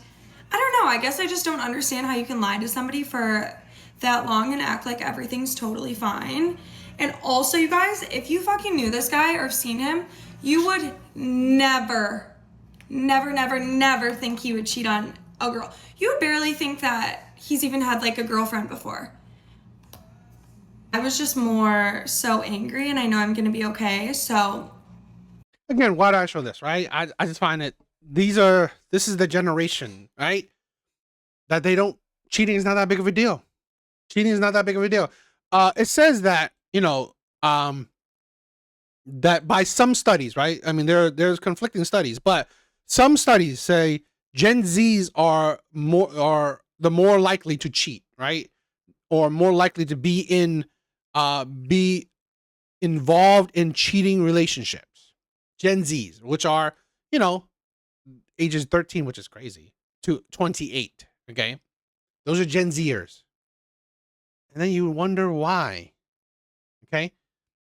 H: I don't know, I guess I just don't understand how you can lie to somebody for that long and act like everything's totally fine. And also, you guys, if you fucking knew this guy or seen him, you would never think he would cheat on a girl. You would barely think that he's even had like a girlfriend before. I was just more so angry, and I know I'm gonna be okay, so.
A: Again, why do I show this, right? I just find that this is the generation, right? That cheating is not that big of a deal. Cheating is not that big of a deal. It says that, that by some studies, right? I mean, there's conflicting studies, but some studies say Gen Zs are the more likely to cheat, right? Or more likely to be involved in cheating relationships. Gen Zs, which are, ages 13, which is crazy, to 28. Okay. Those are Gen Zers. And then you wonder why. Okay.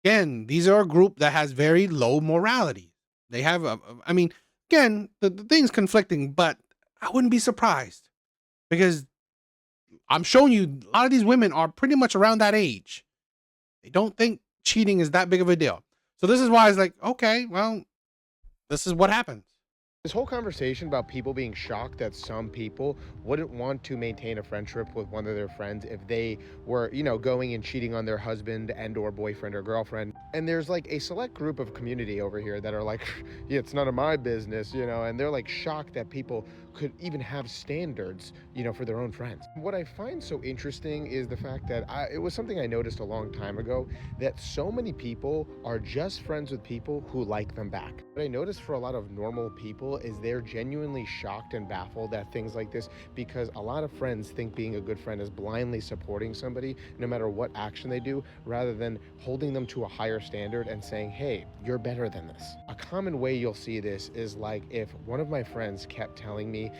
A: Again, these are a group that has very low morality. They have, again, the thing's conflicting, but I wouldn't be surprised because I'm showing you a lot of these women are pretty much around that age. They don't think cheating is that big of a deal. So this is why it's like, okay, well, this is what happens.
I: This whole conversation about people being shocked that some people wouldn't want to maintain a friendship with one of their friends if they were, going and cheating on their husband and or boyfriend or girlfriend. And there's like a select group of community over here that are like, yeah, it's none of my business, and they're like shocked that people could even have standards, for their own friends. What I find so interesting is the fact that it was something I noticed a long time ago, that so many people are just friends with people who like them back. What I noticed for a lot of normal people is they're genuinely shocked and baffled at things like this, because a lot of friends think being a good friend is blindly supporting somebody no matter what action they do, rather than holding them to a higher standard and saying, hey, you're better than this. A common way you'll see this is like if one of my friends kept telling me,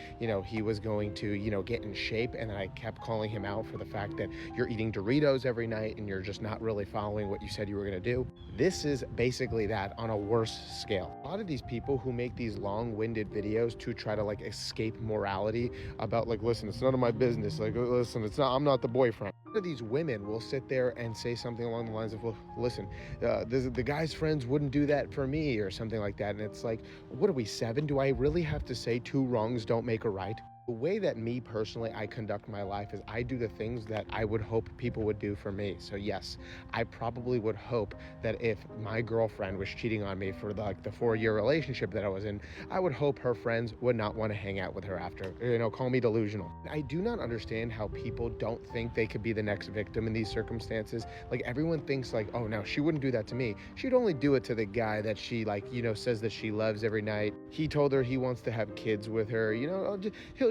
I: he was going to, get in shape, and I kept calling him out for the fact that you're eating Doritos every night and you're just not really following what you said you were going to do. This is basically that on a worse scale. A lot of these people who make these long-winded videos to try to like escape morality about like, listen, it's none of my business. Like, listen, I'm not the boyfriend. A lot of these women will sit there and say something along the lines of, well, listen, the guy's friends wouldn't do that for me or something like that. And it's like, what are we, 7? Do I really have to say 2 wrongs don't make a right? The way that me personally, I conduct my life is I do the things that I would hope people would do for me. So yes, I probably would hope that if my girlfriend was cheating on me for the 4-year relationship that I was in, I would hope her friends would not want to hang out with her after, call me delusional. I do not understand how people don't think they could be the next victim in these circumstances. Like everyone thinks like, oh no, she wouldn't do that to me. She'd only do it to the guy that she says that she loves every night. He told her he wants to have kids with her,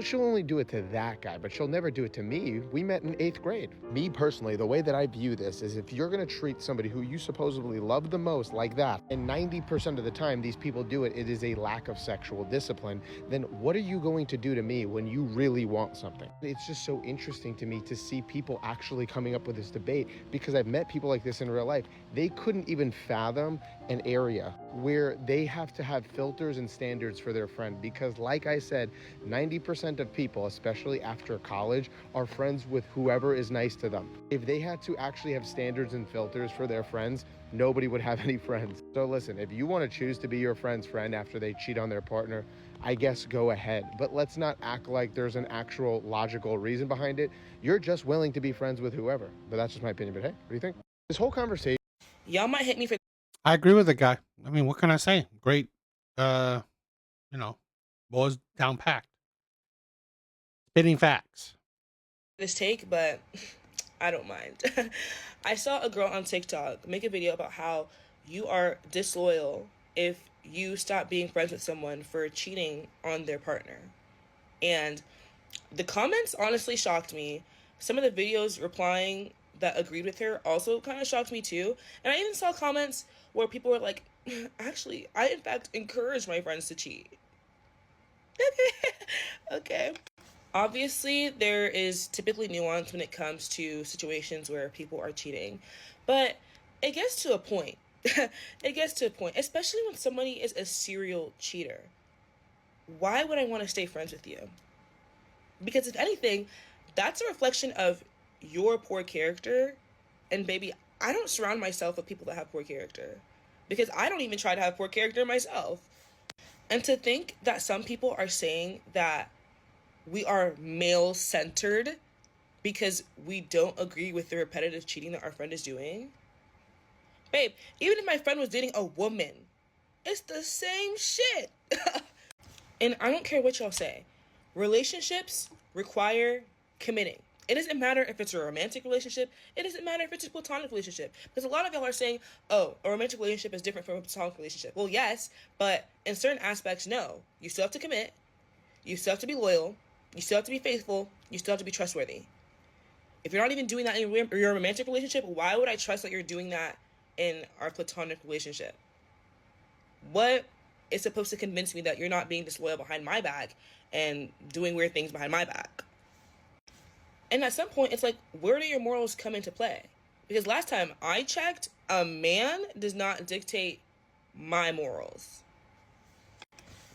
I: she'll only do it to that guy, but she'll never do it to me. We met in 8th grade. Me personally, the way that I view this is if you're going to treat somebody who you supposedly love the most like that, and 90% of the time these people do it, it is a lack of sexual discipline, then what are you going to do to me when you really want something? It's just so interesting to me to see people actually coming up with this debate, because I've met people like this in real life. They couldn't even fathom an area where they have to have filters and standards for their friend, because like I said, 90% of people, especially after college, are friends with whoever is nice to them. If they had to actually have standards and filters for their friends, nobody would have any friends. So listen, if you want to choose to be your friend's friend after they cheat on their partner, I guess go ahead, but let's not act like there's an actual logical reason behind it. You're just willing to be friends with whoever. But that's just my opinion. But hey, what do you think? This whole conversation,
J: Y'all might hit me for
A: I agree with the guy. I mean, what can I say? Great, boys down packed. Spitting facts.
J: this take, but I don't mind. I saw a girl on TikTok make a video about how you are disloyal if you stop being friends with someone for cheating on their partner. And the comments honestly shocked me. Some of the videos replying that agreed with her also kind of shocked me too. And I even saw comments where people were like, actually, I in fact encourage my friends to cheat. Okay. Obviously, there is typically nuance when it comes to situations where people are cheating, but it gets to a point. It gets to a point, especially when somebody is a serial cheater. Why would I want to stay friends with you? Because if anything, that's a reflection of your poor character, and baby, I don't surround myself with people that have poor character, because I don't even try to have poor character myself. And to think that some people are saying that we are male-centered because we don't agree with the repetitive cheating that our friend is doing. Babe, even if my friend was dating a woman, it's the same shit. And I don't care what y'all say. Relationships require committing. It doesn't matter if it's a romantic relationship. It doesn't matter if it's a platonic relationship. Because a lot of y'all are saying, oh, a romantic relationship is different from a platonic relationship. Well, yes, but in certain aspects, no. You still have to commit. You still have to be loyal. You still have to be faithful. You still have to be trustworthy. If you're not even doing that in your romantic relationship, why would I trust that you're doing that in our platonic relationship? What is supposed to convince me that you're not being disloyal behind my back and doing weird things behind my back? And at some point, it's like, where do your morals come into play? Because last time I checked, a man does not dictate my morals.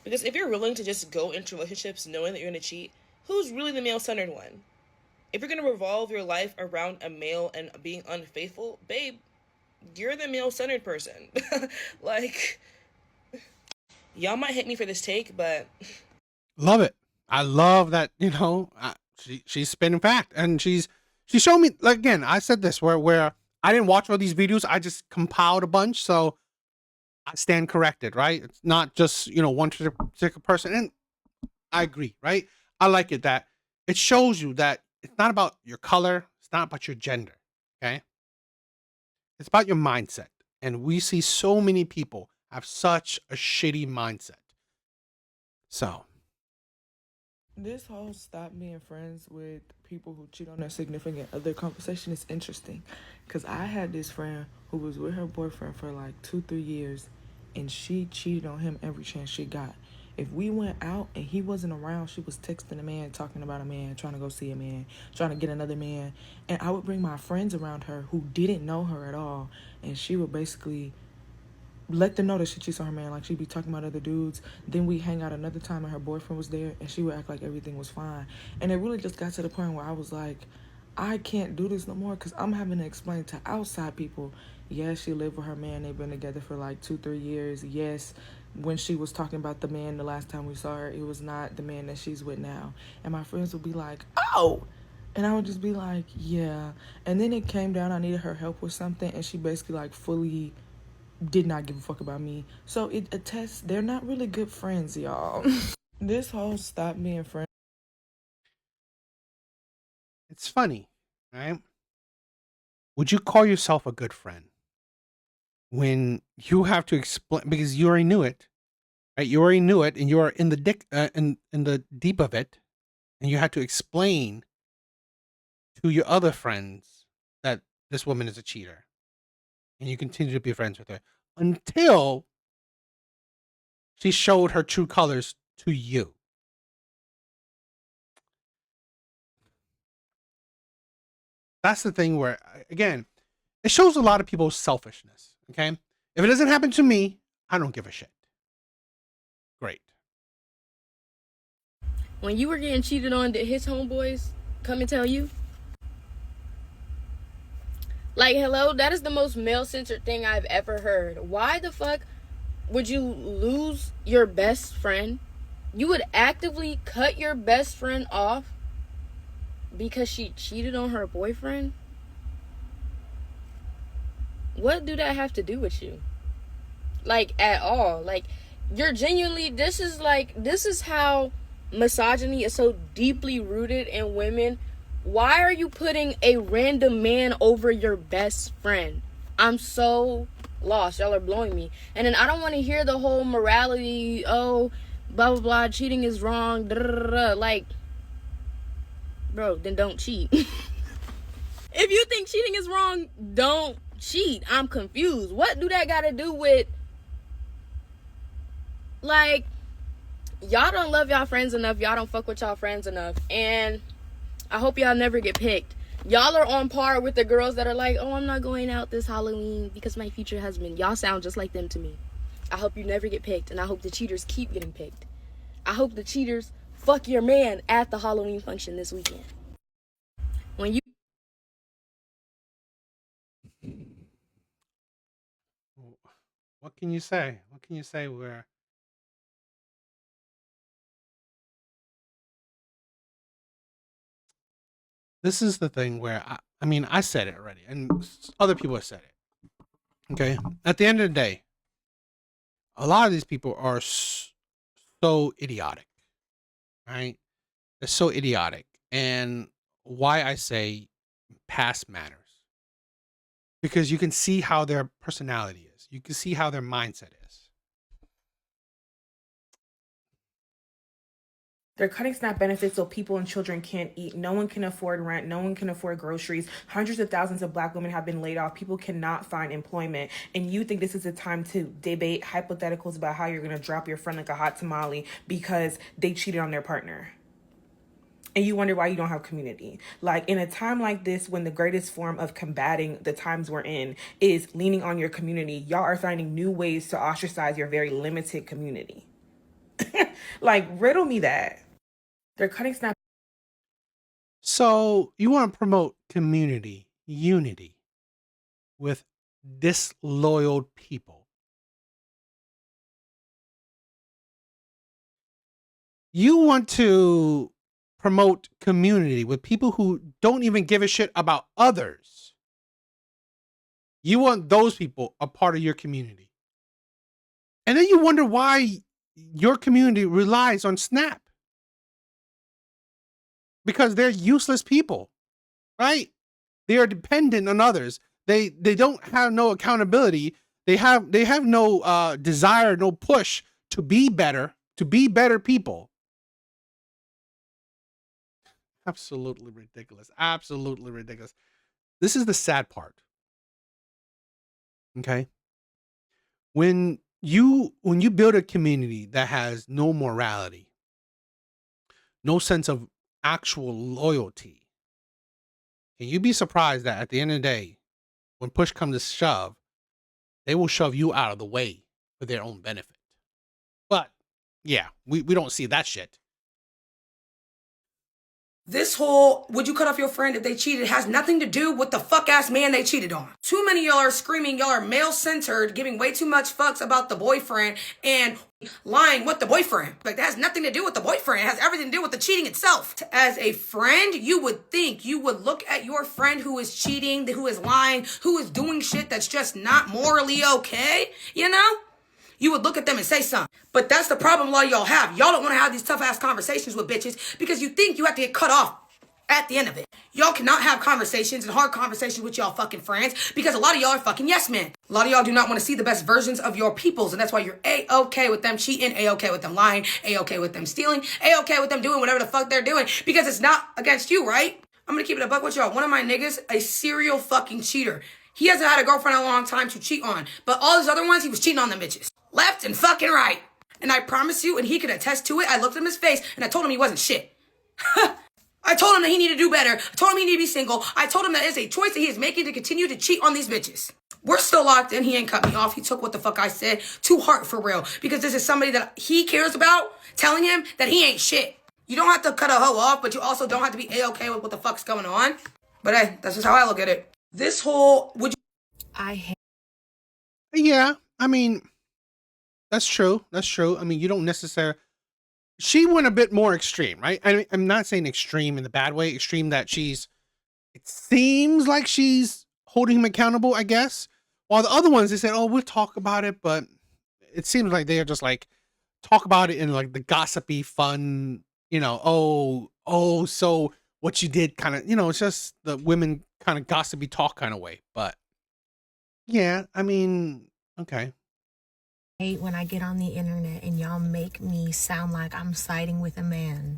J: Because if you're willing to just go into relationships knowing that you're going to cheat, who's really the male-centered one? If you're going to revolve your life around a male and being unfaithful, babe, you're the male-centered person. Like, y'all might hate me for this take, but...
A: Love it. I love that, she's spinning fact. And she showed me, like, again, I said this, where I didn't watch all these videos. I just compiled a bunch, so I stand corrected, right? It's not just, one particular person. And I agree, right? I like it that it shows you that it's not about your color. It's not about your gender, okay? It's about your mindset. And we see so many people have such a shitty mindset. So.
K: This whole stop being friends with people who cheat on their significant other conversation is interesting. Because I had this friend who was with her boyfriend for like 2-3 years. And she cheated on him every chance she got. If we went out and he wasn't around, she was texting a man, talking about a man, trying to go see a man, trying to get another man. And I would bring my friends around her who didn't know her at all. And she would basically let them know that she cheats on her man. Like, she'd be talking about other dudes. Then we hang out another time and her boyfriend was there. And she would act like everything was fine. And it really just got to the point where I was like, I can't do this no more, because I'm having to explain to outside people. Yes, she lived with her man. They've been together for like 2-3 years. Yes, when she was talking about the man the last time we saw her, it was not the man that she's with now. And my friends would be like, oh! And I would just be like, yeah. And then it came down, I needed her help with something, and she basically like fully did not give a fuck about me. So it attests they're not really good friends, y'all. This whole stop being friends.
A: It's funny, right? Would you call yourself a good friend when you have to explain, because you already knew it, right? You already knew it, and you are in the deep of it, and you had to explain to your other friends that this woman is a cheater, and you continue to be friends with her until she showed her true colors to you. That's the thing where, again, it shows a lot of people's selfishness, okay? If it doesn't happen to me, I don't give a shit. Great.
L: When you were getting cheated on, did his homeboys come and tell you? Like, hello, that is the most male-centered thing I've ever heard. Why the fuck would you lose your best friend? You would actively cut your best friend off because she cheated on her boyfriend? What do that have to do with you? Like, at all. Like, you're genuinely, this is how misogyny is so deeply rooted in women. Why are you putting a random man over your best friend? I'm so lost. Y'all are blowing me. And then I don't want to hear the whole morality, oh, blah, blah, blah, cheating is wrong, da, da, da, da. Like, bro, then don't cheat. If you think cheating is wrong, don't cheat. I'm confused. What do that got to do with, like, y'all don't love y'all friends enough. Y'all don't fuck with y'all friends enough. And I hope y'all never get picked. Y'all are on par with the girls that are like, oh, I'm not going out this Halloween because my future husband. Y'all sound just like them to me. I hope you never get picked, and I hope the cheaters keep getting picked. I hope the cheaters fuck your man at the Halloween function this weekend. When you
A: What can you say? What can you say where this is the thing where I mean, I said it already and other people have said it. Okay? At the end of the day, a lot of these people are so idiotic, right? They're so idiotic. And why I say past matters. Because you can see how their personality is. You can see how their mindset is.
G: They're cutting SNAP benefits so people and children can't eat. No one can afford rent. No one can afford groceries. Hundreds of thousands of Black women have been laid off. People cannot find employment. And you think this is a time to debate hypotheticals about how you're going to drop your friend like a hot tamale because they cheated on their partner. And you wonder why you don't have community. Like, in a time like this, when the greatest form of combating the times we're in is leaning on your community, y'all are finding new ways to ostracize your very limited community. Like, riddle me that. They're cutting SNAP.
A: So you want to promote community, unity with disloyal people. You want to promote community with people who don't even give a shit about others. You want those people a part of your community. And then you wonder why your community relies on SNAP. Because they're useless people, right? They are dependent on others. They don't have no accountability. They have no desire, no push to be better people. Absolutely ridiculous. Absolutely ridiculous. This is the sad part. Okay? When you build a community that has no morality, no sense of actual loyalty, can you be surprised that at the end of the day, when push comes to shove, they will shove you out of the way for their own benefit? But yeah, we don't see that shit.
M: This whole would you cut off your friend if they cheated has nothing to do with the fuck ass man they cheated on. Too many of y'all are screaming, y'all are male centered, giving way too much fucks about the boyfriend and lying with the boyfriend. Like, that has nothing to do with the boyfriend. It has everything to do with the cheating itself. As a friend, you would think you would look at your friend who is cheating, who is lying, who is doing shit that's just not morally okay, you know? You would look at them and say something. But that's the problem a lot of y'all have. Y'all don't want to have these tough-ass conversations with bitches because you think you have to get cut off at the end of it. Y'all cannot have conversations and hard conversations with y'all fucking friends because a lot of y'all are fucking yes men. A lot of y'all do not want to see the best versions of your peoples, and that's why you're A-okay with them cheating, A-okay with them lying, A-okay with them stealing, A-okay with them doing whatever the fuck they're doing because it's not against you, right? I'm gonna keep it a buck with y'all. One of my niggas, a serial fucking cheater. He hasn't had a girlfriend in a long time to cheat on, but all his other ones, he was cheating on them bitches. Left and fucking right. And I promise you, and he could attest to it, I looked at his face and I told him he wasn't shit. I told him that he needed to do better. I told him he needed to be single. I told him that it's a choice that he is making to continue to cheat on these bitches. We're still locked in. He ain't cut me off. He took what the fuck I said to heart for real. Because this is somebody that he cares about telling him that he ain't shit. You don't have to cut a hoe off, but you also don't have to be A-okay with what the fuck's going on. But hey, that's just how I look at it. This whole,
A: Yeah, I mean, that's true. That's true. I mean, you don't necessarily. She went a bit more extreme, right? I'm not saying extreme in the bad way. Extreme that it seems like she's holding him accountable, I guess. While the other ones, they said, "Oh, we'll talk about it," but it seems like they're just like talk about it in like the gossipy, fun, so what you did, kind of, it's just the women kind of gossipy talk kind of way. But yeah, I mean, okay.
N: Hate when I get on the internet and y'all make me sound like I'm siding with a man.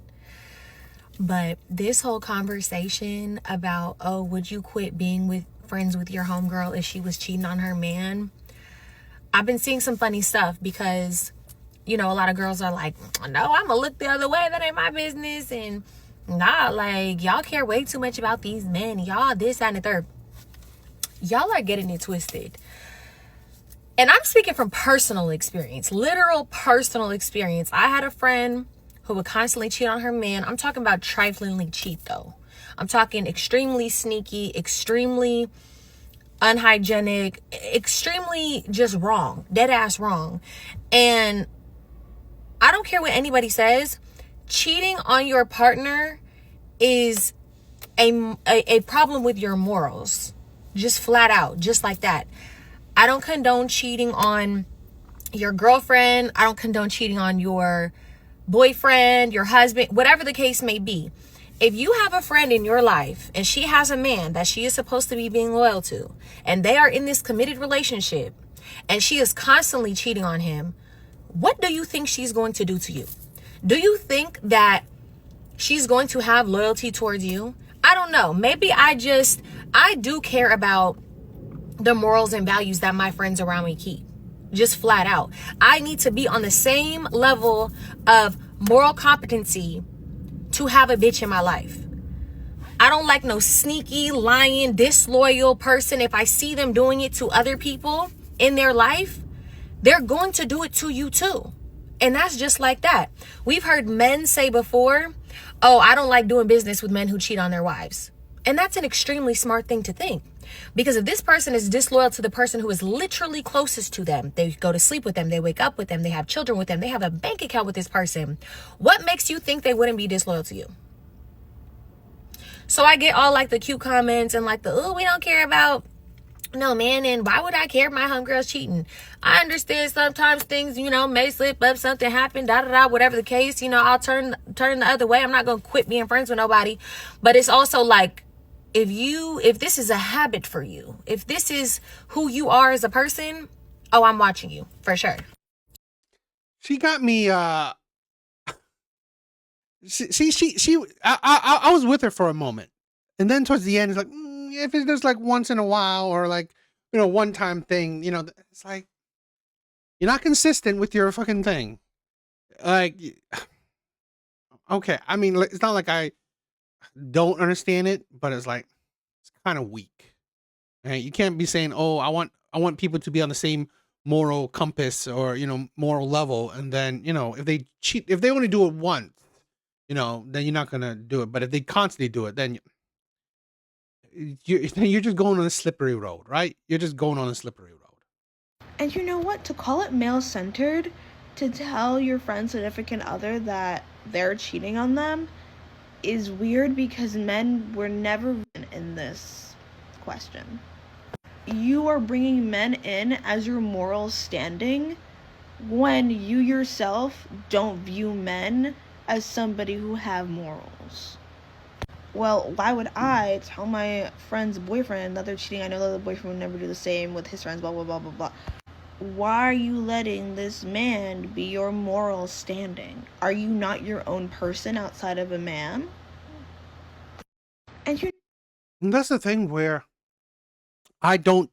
N: But this whole conversation about, oh, would you quit being with friends with your homegirl if she was cheating on her man? I've been seeing some funny stuff because, a lot of girls are like, no, I'm gonna look the other way. That ain't my business. And nah, like, y'all care way too much about these men. Y'all this, that, and the third. Y'all are getting it twisted. And I'm speaking from personal experience, literal personal experience. I had a friend who would constantly cheat on her man. I'm talking about triflingly cheat, though. I'm talking extremely sneaky, extremely unhygienic, extremely just wrong, dead ass wrong. And I don't care what anybody says, cheating on your partner is a problem with your morals. Just flat out, just like that. I don't condone cheating on your girlfriend. I don't condone cheating on your boyfriend, your husband, whatever the case may be. If you have a friend in your life and she has a man that she is supposed to be being loyal to, and they are in this committed relationship, and she is constantly cheating on him, what do you think she's going to do to you? Do you think that she's going to have loyalty towards you? I don't know. Maybe I do care about the morals and values that my friends around me keep. Just flat out. I need to be on the same level of moral competency to have a bitch in my life. I don't like no sneaky, lying, disloyal person. If I see them doing it to other people in their life, they're going to do it to you too. And that's just like that. We've heard men say before, oh, I don't like doing business with men who cheat on their wives. And that's an extremely smart thing to think. Because if this person is disloyal to the person who is literally closest to them, they go to sleep with them, they wake up with them, they have children with them, they have a bank account with this person, what makes you think they wouldn't be disloyal to you? So I get all like the cute comments and like the, oh, we don't care about no man, and why would I care if my homegirl's cheating? I understand sometimes things, may slip up, something happen, whatever the case, I'll turn the other way. I'm not gonna quit being friends with nobody. But it's also like, if this is a habit for you, if this is who you are as a person, oh, I'm watching you for sure.
A: She got me. I was with her for a moment, and then towards the end, it's like, if it's just like once in a while or like one time thing, it's like you're not consistent with your fucking thing. Like, okay, I mean, it's not like I don't understand it, but it's like it's kind of weak. Right? You can't be saying, "Oh, I want people to be on the same moral compass or moral level," and then if they cheat, if they only do it once, then you're not gonna do it. But if they constantly do it, then you're just going on a slippery road, right? You're just going on a slippery road.
O: And you know what? To call it male-centered, to tell your friend's significant other that they're cheating on them, is weird because men were never in this question. You are bringing men in as your moral standing when you yourself don't view men as somebody who have morals. Well, why would I tell my friend's boyfriend that they're cheating? I know that the boyfriend would never do the same with his friends, blah, blah, blah, blah, blah. Why are you letting this man be your moral standing? Are you not your own person outside of a man?
A: And that's the thing where I don't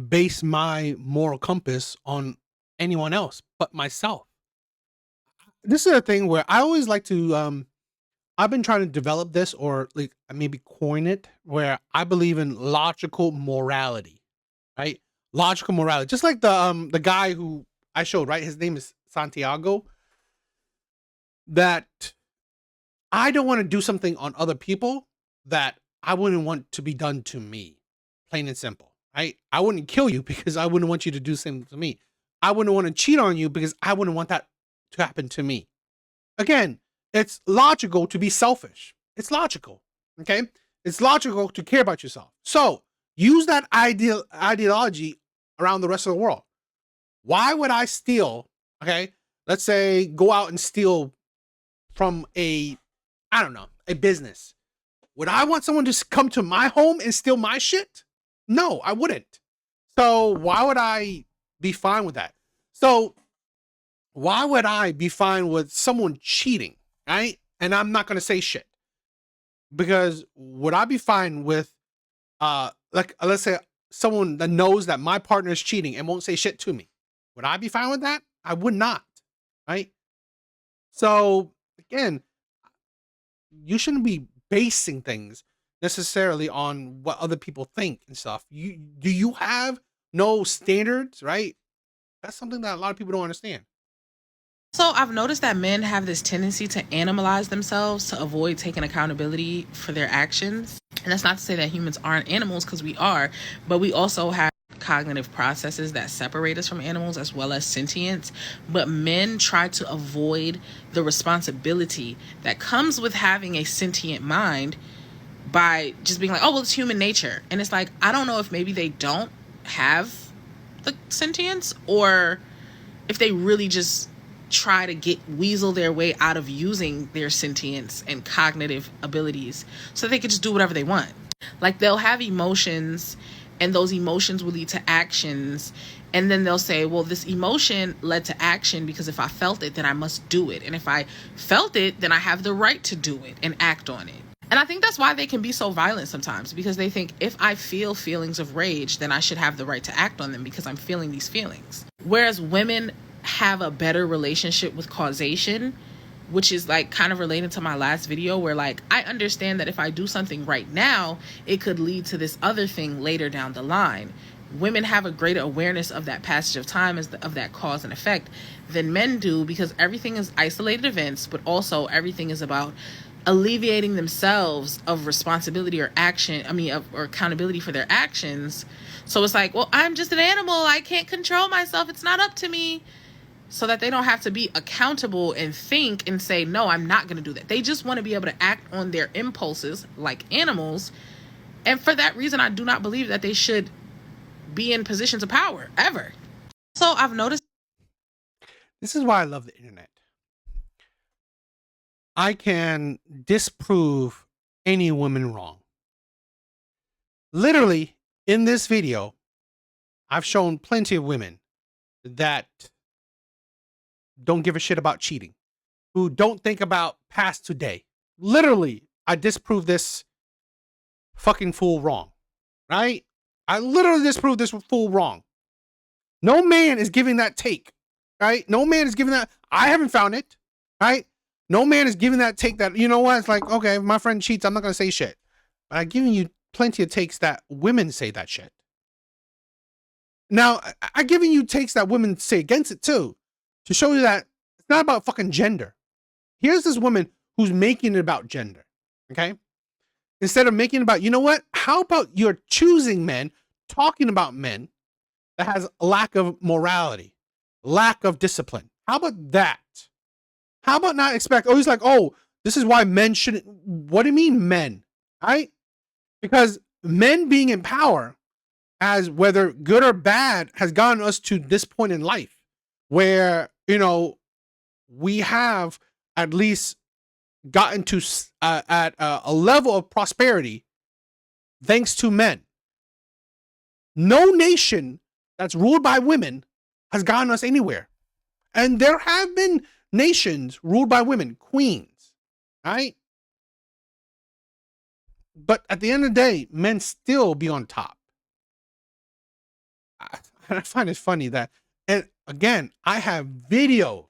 A: base my moral compass on anyone else but myself. This is a thing where I always like to I've been trying to develop this, or like maybe coin it, where I believe in logical morality, right? Logical morality, just like the guy who I showed, right? His name is Santiago. That I don't want to do something on other people that I wouldn't want to be done to me, plain and simple, right? I wouldn't kill you because I wouldn't want you to do something to me. I wouldn't want to cheat on you because I wouldn't want that to happen to me. Again, it's logical to be selfish. It's logical, okay? It's logical to care about yourself. So use that ideology around the rest of the world. Why would I steal, okay? Let's say go out and steal from a business. Would I want someone to come to my home and steal my shit? No, I wouldn't. So why would I be fine with that? So why would I be fine with someone cheating, right? And I'm not going to say shit. Because would I be fine with, let's say someone that knows that my partner is cheating and won't say shit to me? Would I be fine with that? I would not, right? So again, you shouldn't be basing things necessarily on what other people think and stuff. Do you have no standards, right? That's something that a lot of people don't understand.
P: So I've noticed that men have this tendency to animalize themselves to avoid taking accountability for their actions. And that's not to say that humans aren't animals, because we are, but we also have cognitive processes that separate us from animals as well as sentience. But men try to avoid the responsibility that comes with having a sentient mind by just being like, oh, well, it's human nature. And it's like, I don't know if maybe they don't have the sentience, or if they really just try to weasel their way out of using their sentience and cognitive abilities so they can just do whatever they want. Like, they'll have emotions, and those emotions will lead to actions, and then they'll say, well, this emotion led to action because if I felt it, then I must do it, and if I felt it, then I have the right to do it and act on it. And I think that's why they can be so violent sometimes, because they think if I feel feelings of rage, then I should have the right to act on them because I'm feeling these feelings. Whereas women have a better relationship with causation, which is like kind of related to my last video, where like, I understand that if I do something right now, it could lead to this other thing later down the line. Women have a greater awareness of that passage of time, of that cause and effect, than men do, because everything is isolated events, but also everything is about alleviating themselves of responsibility or action, or accountability for their actions. So it's like, well, I'm just an animal, I can't control myself, it's not up to me. So that they don't have to be accountable and think and say, no, I'm not going to do that. They just want to be able to act on their impulses like animals. And for that reason, I do not believe that they should be in positions of power ever. So I've noticed.
A: This is why I love the internet. I can disprove any woman wrong. Literally, in this video, I've shown plenty of women that don't give a shit about cheating, who don't think about past today. Literally, I disprove this fucking fool wrong, right? I literally disprove this fool wrong. No man is giving that take, right? No man is giving that. I haven't found it, right? No man is giving that take that, you know what? It's like, okay, if my friend cheats, I'm not going to say shit. But I've given you plenty of takes that women say that shit. Now, I've given you takes that women say against it too, to show you that it's not about fucking gender. Here's this woman who's making it about gender, okay? Instead of making it about, you know what? How about you're choosing men, talking about men that has a lack of morality, lack of discipline? How about that? How about not expect, he's like, oh, this is why men shouldn't. What do you mean men, right? Because men being in power, as whether good or bad, has gotten us to this point in life where, we have at least gotten to at a level of prosperity thanks to men. No nation that's ruled by women has gotten us anywhere. And there have been nations ruled by women, queens, right? But at the end of the day, men still be on top. I find it funny that, and again, I have videos,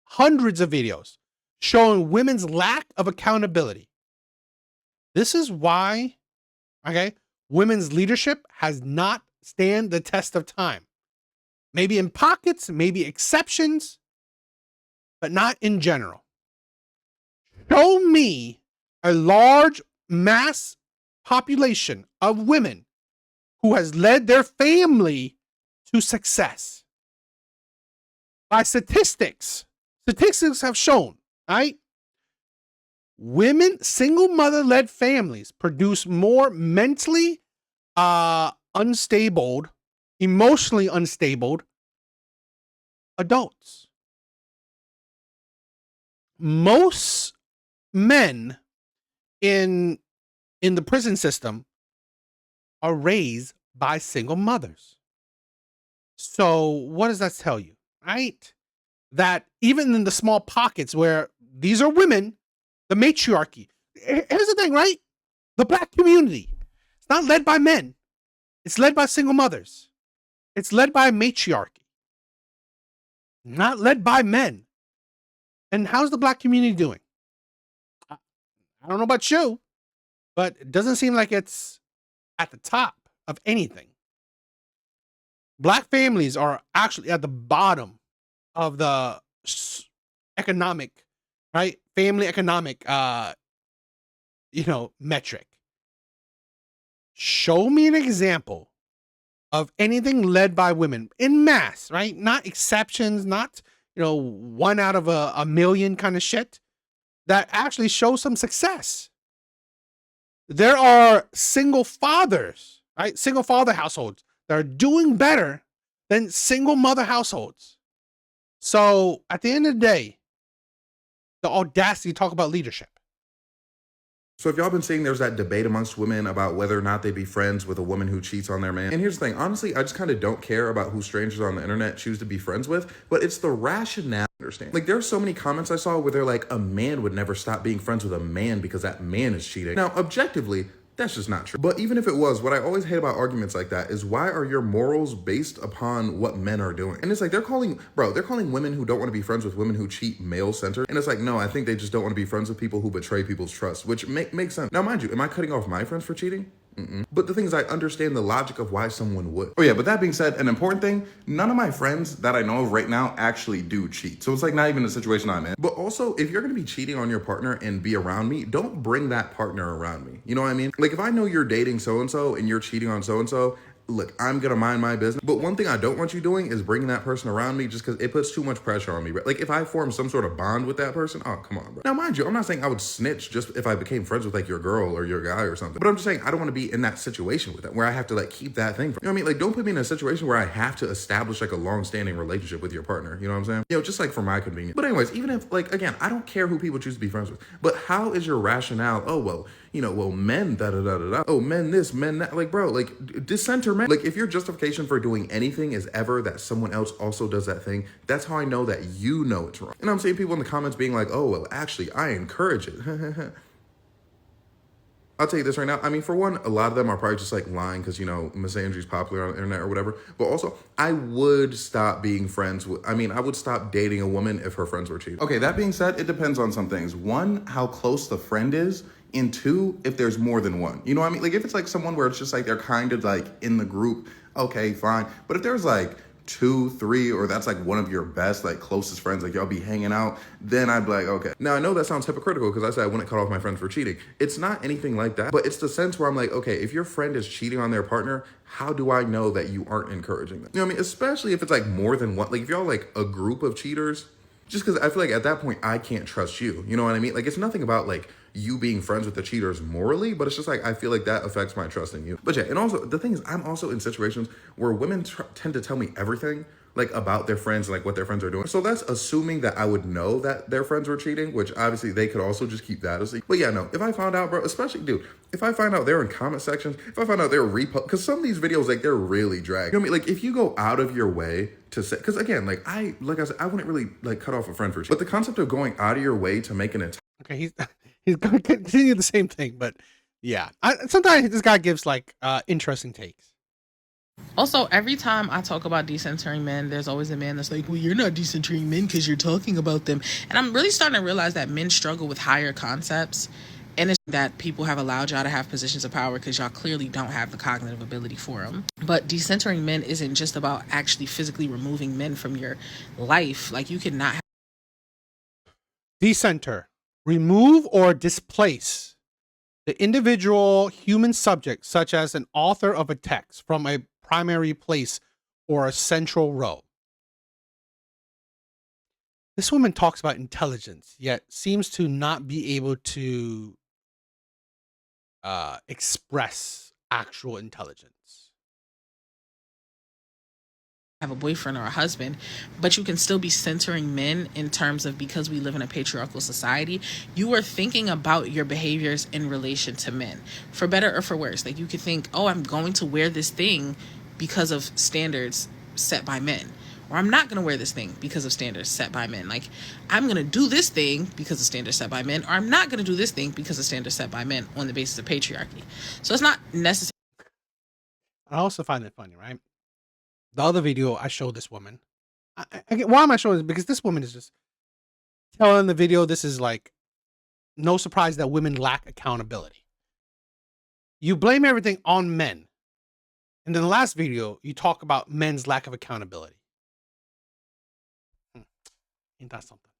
A: hundreds of videos, showing women's lack of accountability. This is why, okay, women's leadership has not stand the test of time. Maybe in pockets, maybe exceptions, but not in general. Show me a large mass population of women who has led their family to success. By statistics have shown, right? Women, single mother-led families produce more mentally unstable, emotionally unstable adults. Most men in the prison system are raised by single mothers. So what does that tell you, right? That even in the small pockets where these are women, the matriarchy. Here's the thing, right? The black community, it's not led by men. It's led by single mothers. It's led by matriarchy, not led by men. And how's the black community doing? I don't know about you, but it doesn't seem like it's at the top of anything. Black families are actually at the bottom of the economic, right? Family economic, metric. Show me an example of anything led by women in mass, right? Not exceptions, not, one out of a million kind of shit that actually shows some success. There are single fathers, right? Single father households that are doing better than single mother households. So at the end of the day, the audacity to talk about leadership.
Q: So if y'all been seeing there's that debate amongst women about whether or not they be friends with a woman who cheats on their man. And here's the thing, honestly, I just kind of don't care about who strangers on the internet choose to be friends with, but it's the rationale. Understand. Like there's so many comments I saw where they're like, a man would never stop being friends with a man because that man is cheating. Now, objectively, that's just not true. But even if it was, what I always hate about arguments like that is why are your morals based upon what men are doing? And it's like they're calling women who don't want to be friends with women who cheat male-centered. And it's like, no, I think they just don't want to be friends with people who betray people's trust, which makes sense. Now, mind you, am I cutting off my friends for cheating? But the thing is, I understand the logic of why someone would. Oh yeah, but that being said, an important thing, none of my friends that I know of right now actually do cheat. So it's like not even a situation I'm in. But also, if you're gonna be cheating on your partner and be around me, don't bring that partner around me. You know what I mean? Like if I know you're dating so-and-so and you're cheating on so-and-so, look, I'm gonna mind my business. But one thing I don't want you doing is bringing that person around me just because it puts too much pressure on me. Like if I form some sort of bond with that person, oh, come on, bro. Now, mind you, I'm not saying I would snitch just if I became friends with like your girl or your guy or something. But I'm just saying I don't want to be in that situation with them where I have to like keep that thing from. You know what I mean? Like don't put me in a situation where I have to establish like a long-standing relationship with your partner. You know what I'm saying? Just like for my convenience. But anyways, even if like, again, I don't care who people choose to be friends with, but how is your rationale? Oh, well, men, da-da-da-da-da. Oh, men this, men that. Like, bro, like, dissenter men. Like, if your justification for doing anything is ever that someone else also does that thing, that's how I know that you know it's wrong. And I'm seeing people in the comments being like, oh, well, actually, I encourage it. I'll tell you this right now. I mean, for one, a lot of them are probably just like lying because, misandry's popular on the internet or whatever. But also, I would stop being friends with, I would stop dating a woman if her friends were cheating. Okay, that being said, it depends on some things. One, how close the friend is. And two, if there's more than one. You know what I mean? Like if it's like someone where it's just like they're kind of like in the group, okay, fine. But if there's like 2, 3, or that's like one of your best, like closest friends, like y'all be hanging out, then I'd be like, okay. Now I know that sounds hypocritical because I said I wouldn't cut off my friends for cheating. It's not anything like that, but it's the sense where I'm like, okay, if your friend is cheating on their partner, how do I know that you aren't encouraging them? You know what I mean? Especially if it's like more than one, like if y'all like a group of cheaters, just because I feel like at that point, I can't trust you. You know what I mean? Like it's nothing about like you being friends with the cheaters morally, but it's just like, I feel like that affects my trust in you. But yeah, and also the thing is, I'm also in situations where women tend to tell me everything like about their friends, like what their friends are doing. So that's assuming that I would know that their friends were cheating, which obviously they could also just keep that a secret. But yeah, no, if I found out, bro, especially dude, if I find out they're in comment sections, if I find out they're because some of these videos, like they're really dragged. You know what I mean? Like if you go out of your way to say, because again, like I said, I wouldn't really like cut off a friend for cheating. But the concept of going out of your way to make an entire
A: he's going to continue the same thing, but yeah, sometimes this guy gives like interesting takes.
P: Also, every time I talk about decentering men, there's always a man that's like, well, you're not decentering men because you're talking about them. And I'm really starting to realize that men struggle with higher concepts. And it's that people have allowed y'all to have positions of power because y'all clearly don't have the cognitive ability for them. But decentering men isn't just about actually physically removing men from your life. Like you cannot have
A: Decenter. Remove or displace the individual human subject, such as an author of a text, from a primary place or a central role. This woman talks about intelligence, yet seems to not be able to express actual intelligence.
P: have a boyfriend or a husband, but you can still be centering men in terms of, because we live in a patriarchal society, you are thinking about your behaviors in relation to men, for better or for worse. Like you could think, oh, I'm going to wear this thing because of standards set by men, or I'm not going to wear this thing because of standards set by men. Like I'm going to do this thing because of standards set by men, or I'm not going to do this thing because of standards set by men on the basis of patriarchy. So it's not necessary.
A: I also find it funny, right? The other video I showed this woman. Why am I showing this? Because this woman is just telling the video, this is like, no surprise that women lack accountability. You blame everything on men. And then the last video, you talk about men's lack of accountability. Ain't that something?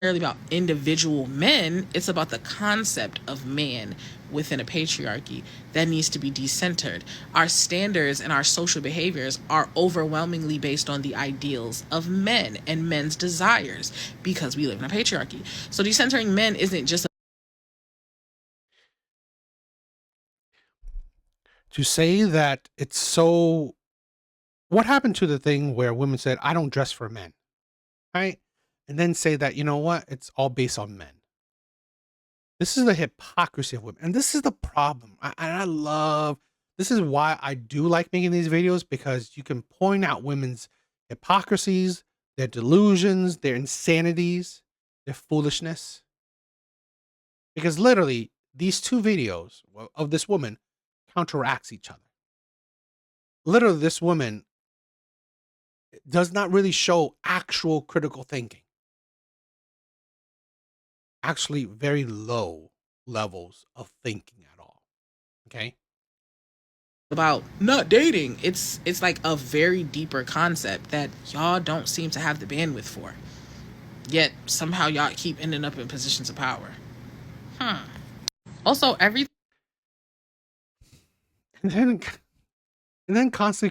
P: Really about individual men, it's about the concept of man within a patriarchy that needs to be decentered. Our standards and our social behaviors are overwhelmingly based on the ideals of men and men's desires because we live in a patriarchy. So decentering men isn't just
A: To say that it's so. What happened to the thing where women said, "I don't dress for men," right? And then say that, you know what? It's all based on men. This is the hypocrisy of women. And this is the problem. I love, this is why I do like making these videos, because you can point out women's hypocrisies, their delusions, their insanities, their foolishness. Because literally, these two videos of this woman counteracts each other. Literally, this woman does not really show actual critical thinking. Actually, very low levels of thinking at all. Okay?
P: about not dating. It's like a very deeper concept that y'all don't seem to have the bandwidth for. Yet somehow y'all keep ending up in positions of power. Also, every
A: And then constantly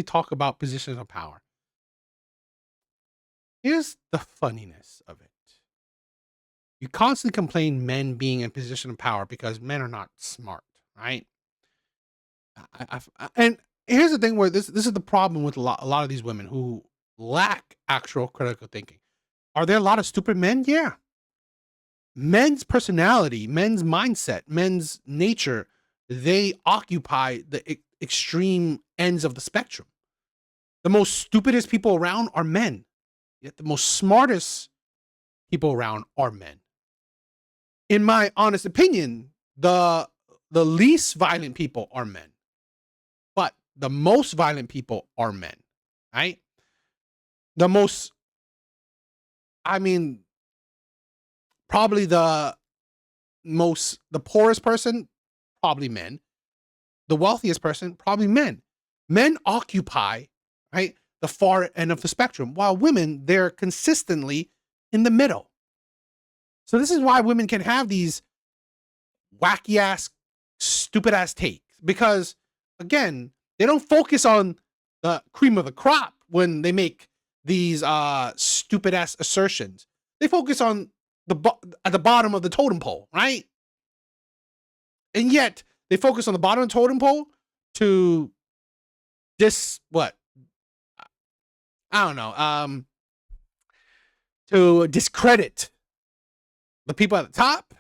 A: talk about positions of power. Here's the funniness of it. You constantly complain men being in position of power because men are not smart, right? And here's the thing where this is the problem with a lot of these women who lack actual critical thinking. Are there a lot of stupid men? Yeah. Men's personality, men's mindset, men's nature, they occupy the extreme ends of the spectrum. The most stupidest people around are men, yet the most smartest people around are men. In my honest opinion, the least violent people are men, but the most violent people are men, right? The most, I mean, probably the poorest person, probably men. The wealthiest person, probably men. Men occupy, right, the far end of the spectrum, while women, they're consistently in the middle. So this is why women can have these wacky ass, stupid ass takes, because again, they don't focus on the cream of the crop when they make these stupid ass assertions. They focus on at the bottom of the totem pole, right? And yet they focus on the bottom of the totem pole to I don't know, to discredit the people at the top.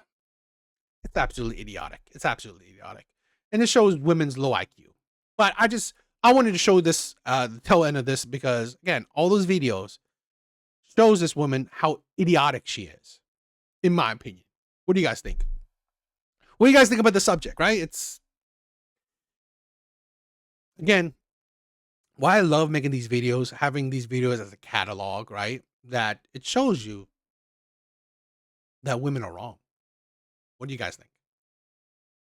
A: It's absolutely idiotic. It's absolutely idiotic. And it shows women's low IQ. But I wanted to show this, the tail end of this, because again, all those videos shows this woman how idiotic she is, in my opinion. What do you guys think? What do you guys think about the subject, right? It's, again, why I love making these videos, having these videos as a catalog, right? That it shows you that women are wrong. What do you guys think?